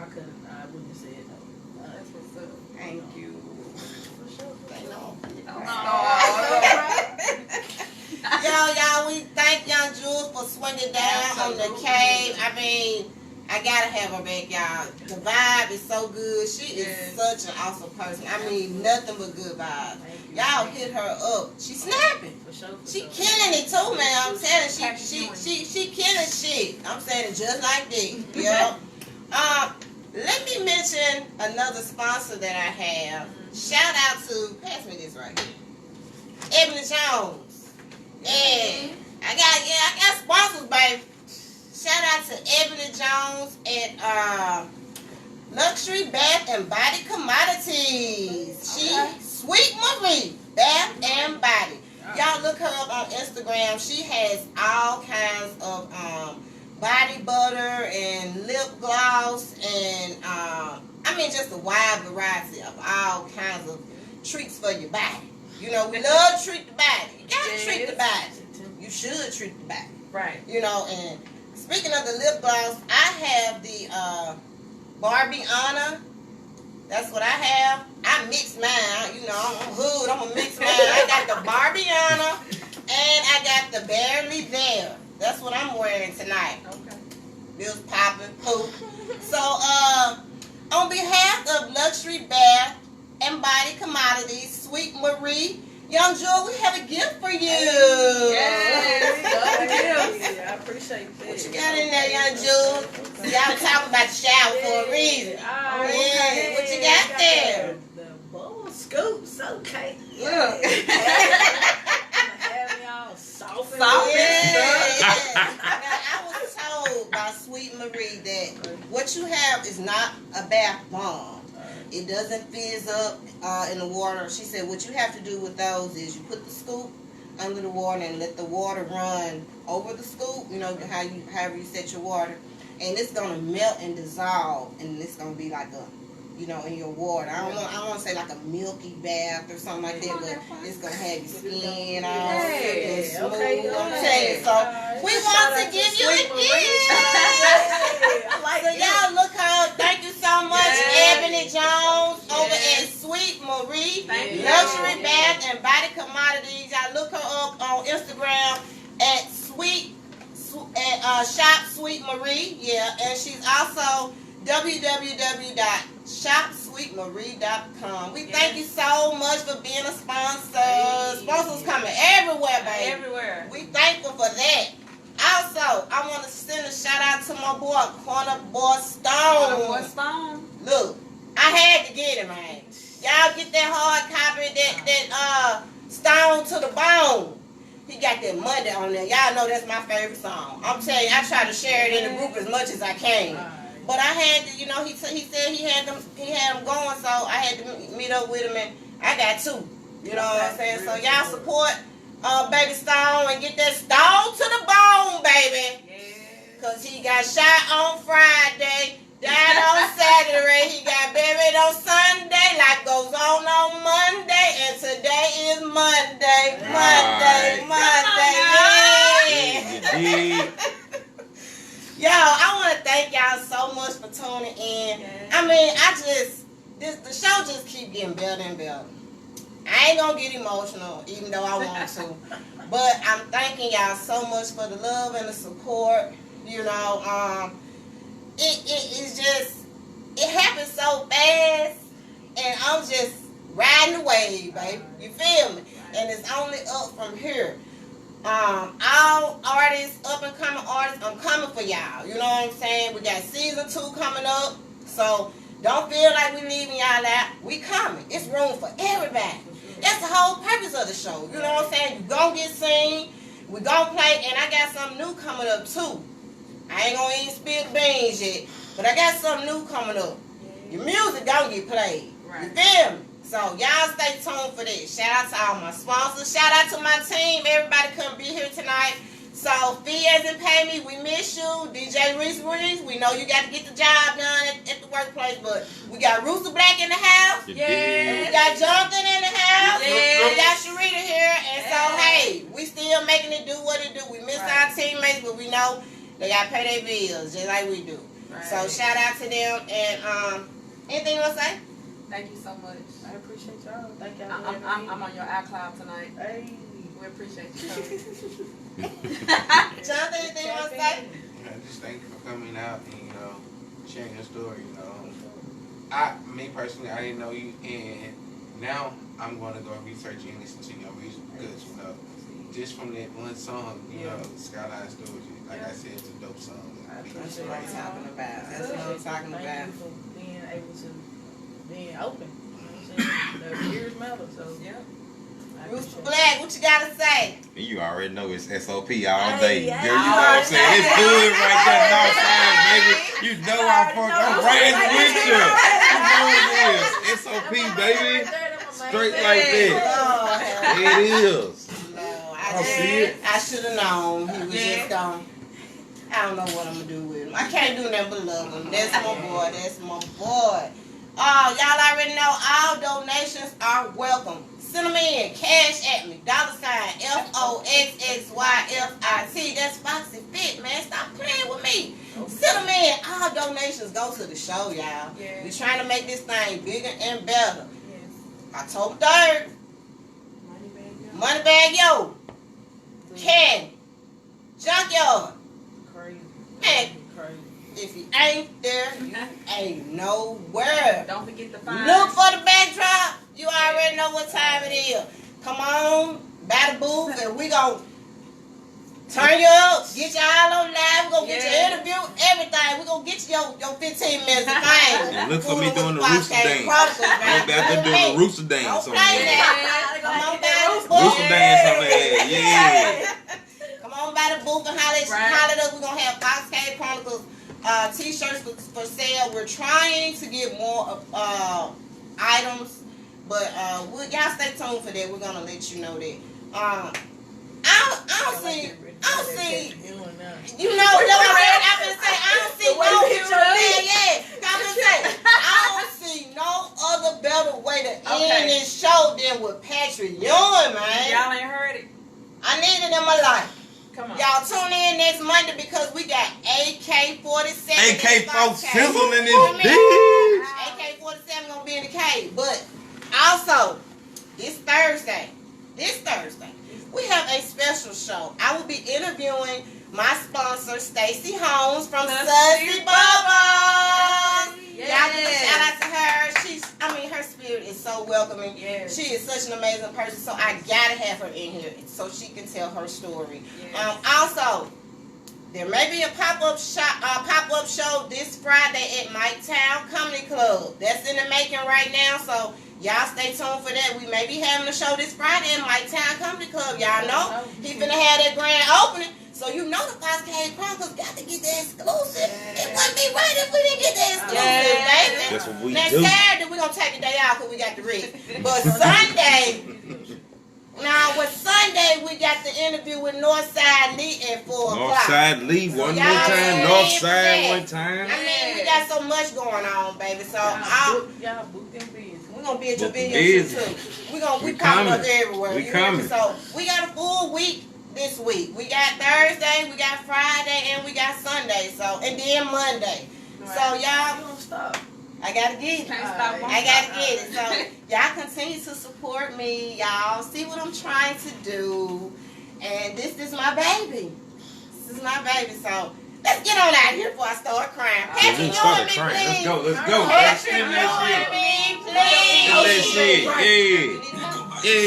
Speaker 4: couldn't. I wouldn't have said no.
Speaker 6: That's what's up.
Speaker 2: Thank you.
Speaker 4: For sure.
Speaker 2: Y'all, we thank Young Jules for swinging down on the cave. I mean, I gotta have her back, y'all. The vibe is so good. She is such an awesome person. I mean, nothing but good vibes. Y'all hit her up. She's snapping.
Speaker 4: For sure.
Speaker 2: She killing it too, man. I'm saying she killing shit. I'm saying it just like this. Yeah. Let me mention another sponsor that I have. Shout out to, pass me this right here, Ebony Jones. And I got sponsors, baby. Shout out to Ebony Jones at Luxury Bath and Body Commodities. She Sweet Marie Bath and Body. Y'all look her up on Instagram. She has all kinds of body butter and lip gloss and I mean just a wide variety of all kinds of treats for your body. You know, we love to treat the body. You gotta treat the body. You should treat the body.
Speaker 6: Right.
Speaker 2: You know, and speaking of the lip gloss, I have the Barbie Anna. That's what I have. I mix mine. You know, I'm hood. I'm a mix mine. I got the Barbie Anna and I got the Barely There. That's what I'm wearing tonight.
Speaker 6: Okay.
Speaker 2: Bills popping, poop. So, on behalf of Luxury Bath and Body Commodities, Sweet Marie, Young Jewel, we have a gift for you.
Speaker 4: Yes. I appreciate that.
Speaker 2: What you got in there, Young Jewel? Y'all talking about the shower for a reason. Yeah. What you got there?
Speaker 4: The bowl scoops, okay.
Speaker 2: Look.
Speaker 4: Have y'all soft and
Speaker 2: I was told by Sweet Marie that what you have is not a bath bomb. It doesn't fizz up in the water. She said what you have to do with those is you put the scoop under the water and let the water run over the scoop. You know however you set your water, and it's gonna melt and dissolve, and it's gonna be like a, you know, in your water. I don't want to say like a milky bath or something like that, but it's gonna have your skin all and smooth. I'm telling you. So we want to give you a gift. So y'all look her up. Thank you so much, Ebony Jones over at Sweet Marie Luxury Bath and Body Commodities. Y'all look her up on Instagram at Shop Sweet Marie. Yeah, and she's also www.shopsweetmarie.com. We thank you so much for being a sponsor. Sponsors coming everywhere, baby.
Speaker 6: Everywhere.
Speaker 2: We thankful for that. Also, I want to send a shout out to my boy, Corner Boy Stone. Look, I had to get it, man. Y'all get that hard copy, that Stone to the Bone. He got that Monday on there. Y'all know that's my favorite song. I'm telling you, I try to share it in the group as much as I can. But I had to, he said he had them going, so I had to meet up with him, and I got 2. You know what I'm saying? So y'all support Baby Stone and get that Stone to the bone, baby. Cause he got shot on Friday, died on Saturday, he got buried on Sunday, life goes on Monday, and today is Monday. Yeah. Yo, I want to thank y'all so much for tuning in. I mean, the show just keep getting better and better. I ain't gonna get emotional, even though I want to. But I'm thanking y'all so much for the love and the support. It's just, it happens so fast, and I'm just riding the wave, baby. You feel me? And it's only up from here. All artists, up and coming artists, I'm coming for y'all. You know what I'm saying? We got season 2 coming up, so don't feel like we leaving y'all out. We coming. It's room for everybody. That's the whole purpose of the show. You know what I'm saying? You gonna get seen. We gonna play, and I got something new coming up too. I ain't gonna even spill the beans yet, but I got something new coming up. Your music gonna get played. You feel me? So y'all stay tuned for this. Shout out to all my sponsors. Shout out to my team. Everybody couldn't be here tonight. So Fee as in Pay Me, we miss you. DJ Reese, we know you got to get the job done at the workplace, but we got Rooster Black in the house. Yeah. We got Jonathan in the house. Yeah. We got Sherida here. And so, hey, we still making it do what it do. We miss our teammates, but we know they got to pay their bills just like we do. So shout out to them. And anything you want to say?
Speaker 6: Thank you so much.
Speaker 4: I appreciate y'all. Thank y'all.
Speaker 6: I'm on your iCloud tonight.
Speaker 4: Hey.
Speaker 6: We appreciate you.
Speaker 2: Jonathan, anything you want to say?
Speaker 7: Just thank you for coming out and sharing your story. Me personally, I didn't know you, and now I'm going to go research you and listen to your music because just from that one song, Skyline Story, like I said, it's a dope song.
Speaker 2: That's what I'm talking about. That's what I'm talking about.
Speaker 4: Thank you for being able to being open. You know what I'm saying? The ears matter, so
Speaker 2: Rooster Black, what you gotta say?
Speaker 5: You already know it's SOP all day. Girl, you know what I'm saying? It's good right there, Northside, baby. You know I'm riding with you. You know it is. SOP, baby. Straight like that. It is. I see it.
Speaker 2: I should have known he was just gone. I don't know what I'm gonna do with him. I can't do nothing but love him. That's my boy. That's my boy. Y'all already know all donations are welcome. Send them in. Cash at me. $FOXXYFIT. That's Foxy Fit, man. Stop playing with me. Send them in. All donations go to the show, y'all. Yeah. We're trying to make this thing bigger and better. Yes. October 3rd. Money Bag Yo. Ken. Junkyard.
Speaker 4: Crazy.
Speaker 2: Man.
Speaker 4: Crazy.
Speaker 2: If you ain't there, you ain't nowhere.
Speaker 6: Don't forget to find.
Speaker 2: Look for the backdrop. You already know what time it is. Come on, buy the booth, and we gon' turn you up, get you all on live. We gon' get your interview, everything. We gon' get you your 15 minutes of fame.
Speaker 5: And look for me doing the rooster dance.
Speaker 2: Chronicles,
Speaker 5: I'm out there doing the rooster dance.
Speaker 2: Don't play that. Come on, buy the booth.
Speaker 5: Rooster dance on there, yeah.
Speaker 2: Come on, buy the booth and holler it up. We gonna have Foxy Chronicles t-shirts for sale. We're trying to get more items. But y'all stay tuned for that. We're gonna let you know that. I don't see. You know what I've been saying. I don't see no. I'm gonna say I don't see no other better way to end this show than with Patrick Ewing, man.
Speaker 6: Y'all ain't heard it.
Speaker 2: I need it in my life.
Speaker 6: Come on.
Speaker 2: Y'all tune in next Monday because we got AK-47.
Speaker 5: AK-4 sizzling in this bitch.
Speaker 2: AK-47 gonna be in the cave, but. Also, this Thursday, we have a special show. I will be interviewing my sponsor, Stacey Holmes from Sussy Bubbles. Y'all give a shout out to her. Her spirit is so welcoming. Yes. She is such an amazing person, so I gotta have her in here so she can tell her story. Yes. Also, there may be a pop-up show this Friday at Mike Town Comedy Club. That's in the making right now, so Y'all stay tuned for that. We may be having a show this Friday in Mike Town Comedy Club. Y'all know he finna have that grand opening. So you know the Foxy Chronicles got to get the exclusive. It wouldn't be right if we didn't get the exclusive, baby.
Speaker 5: That's what we
Speaker 2: Next
Speaker 5: do.
Speaker 2: Saturday we're gonna take a day out because we got the rest. But Sunday, Sunday we got the interview with Northside Lee at 4 o'clock.
Speaker 5: Northside Lee one more time. Northside one time.
Speaker 2: I mean, we got so much going on, baby. So
Speaker 4: y'all book them business.
Speaker 2: we're gonna be at your
Speaker 5: Book the
Speaker 2: video shoot
Speaker 5: business.
Speaker 2: too. We coming
Speaker 5: coming.
Speaker 2: up everywhere.
Speaker 5: We
Speaker 2: you hear me?
Speaker 5: coming.
Speaker 2: So we got a full week this week. We got Thursday, we got Friday, and we got Sunday. So and then Monday. So y'all
Speaker 4: don't stop.
Speaker 2: I gotta get it.
Speaker 6: Can't stop, won't
Speaker 2: I gotta
Speaker 6: stop.
Speaker 2: get it. So y'all continue to support me. Y'all see what I'm trying to do. And this is my baby. This is my baby. So let's get on out here before I start crying. Patrick,
Speaker 5: Let's
Speaker 2: join
Speaker 5: start
Speaker 2: me,
Speaker 5: crying.
Speaker 2: please.
Speaker 5: Let's go.
Speaker 2: Patrick,
Speaker 5: Let's
Speaker 2: join me, please.
Speaker 5: Get that shit. Yeah.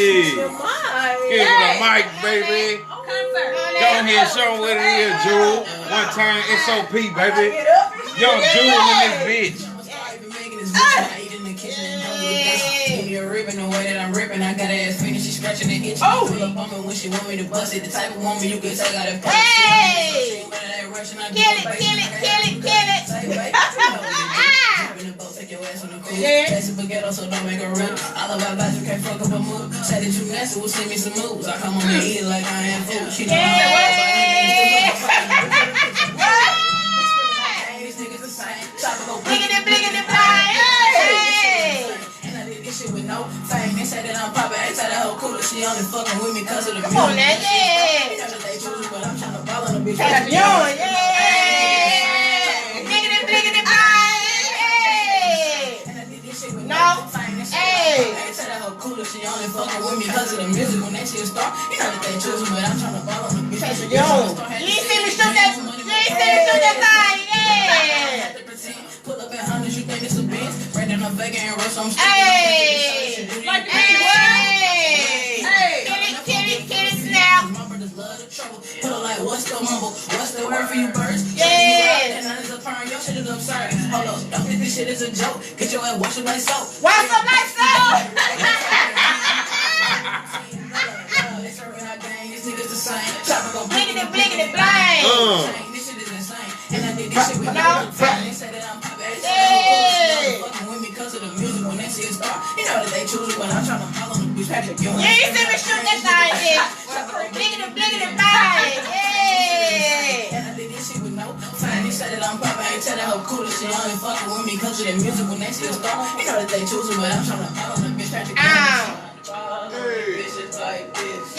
Speaker 5: Give it a mic, baby.
Speaker 6: Concert.
Speaker 5: Go ahead, show them what it is, Jewel. One time, SOP, baby. Young Jewel in this bitch.
Speaker 1: Give me a ribbon the way that I'm ripping. I got her ass finished, she scratching and itching. Pull up on me when she want me to bust it. The type of woman you can take out of
Speaker 2: Hey! Kill it.
Speaker 1: Take your ass on the cool. That's a spaghetti, so don't make a run. All of our lives, you can't fuck up a move. Say that you nasty, we'll send me some moves. I come on and eat it like I am food. She know I'm
Speaker 2: Bliggity, blind. Hey!
Speaker 1: and I did this shit with no fame. They say that I'm poppin', ain't say that hoe cooler. She only fucking with me cause of the
Speaker 2: Come on, now,
Speaker 1: music.
Speaker 2: yeah.
Speaker 1: You know that they choose, but I'm tryna ball on the bitch.
Speaker 2: Champion, yeah. Bliggity, blind. Hey!
Speaker 1: And I did this shit with
Speaker 2: No.
Speaker 1: fame. They say
Speaker 2: Hey.
Speaker 1: that I'm hoe cooler. She only fucking with me cause of the music. When that shit start, you know that they choose, but I'm tryna ball on the bitch.
Speaker 2: You ain't see me shoot that. You ain't see me shoot that thing. Yeah.
Speaker 1: Pull up at hundreds, you think it's a bitch? Brandon, I'm faking and rush, I'm
Speaker 2: Hey.
Speaker 6: Like the
Speaker 2: Hey.
Speaker 6: Hey.
Speaker 2: Kill it, snap.
Speaker 1: My brothers love the trouble. Put up like, what's the mumble? What's the word for you birds?
Speaker 2: Yeah.
Speaker 1: And none is a perm, your shit is absurd. Hold up, don't think this shit is a joke. Get your ass washed up like soap.
Speaker 2: What's up, like so?
Speaker 1: They serving our gang, these niggas the same. Chopper gon'
Speaker 2: Bliggity, blind.
Speaker 1: This shit is insane. And I did this shit with
Speaker 2: No.
Speaker 1: no fame. They say that I'm poppin'. They say
Speaker 2: Hey.
Speaker 1: that I'm fucking with me cause of the music. When they see it start, you know that they choose, but I'm tryna follow the bitch. Patrick,
Speaker 2: You ain't see me shoot that thing, yeah. Bliggity, blind. Yeah.
Speaker 1: And I did this shit with no fame. They say that I'm poppin'. Ain't tell that hoe cool. She only fucking with me cause of the music. When they see it start, you know that they choose, but I'm tryna follow the bitch. Patrick, bitches like this.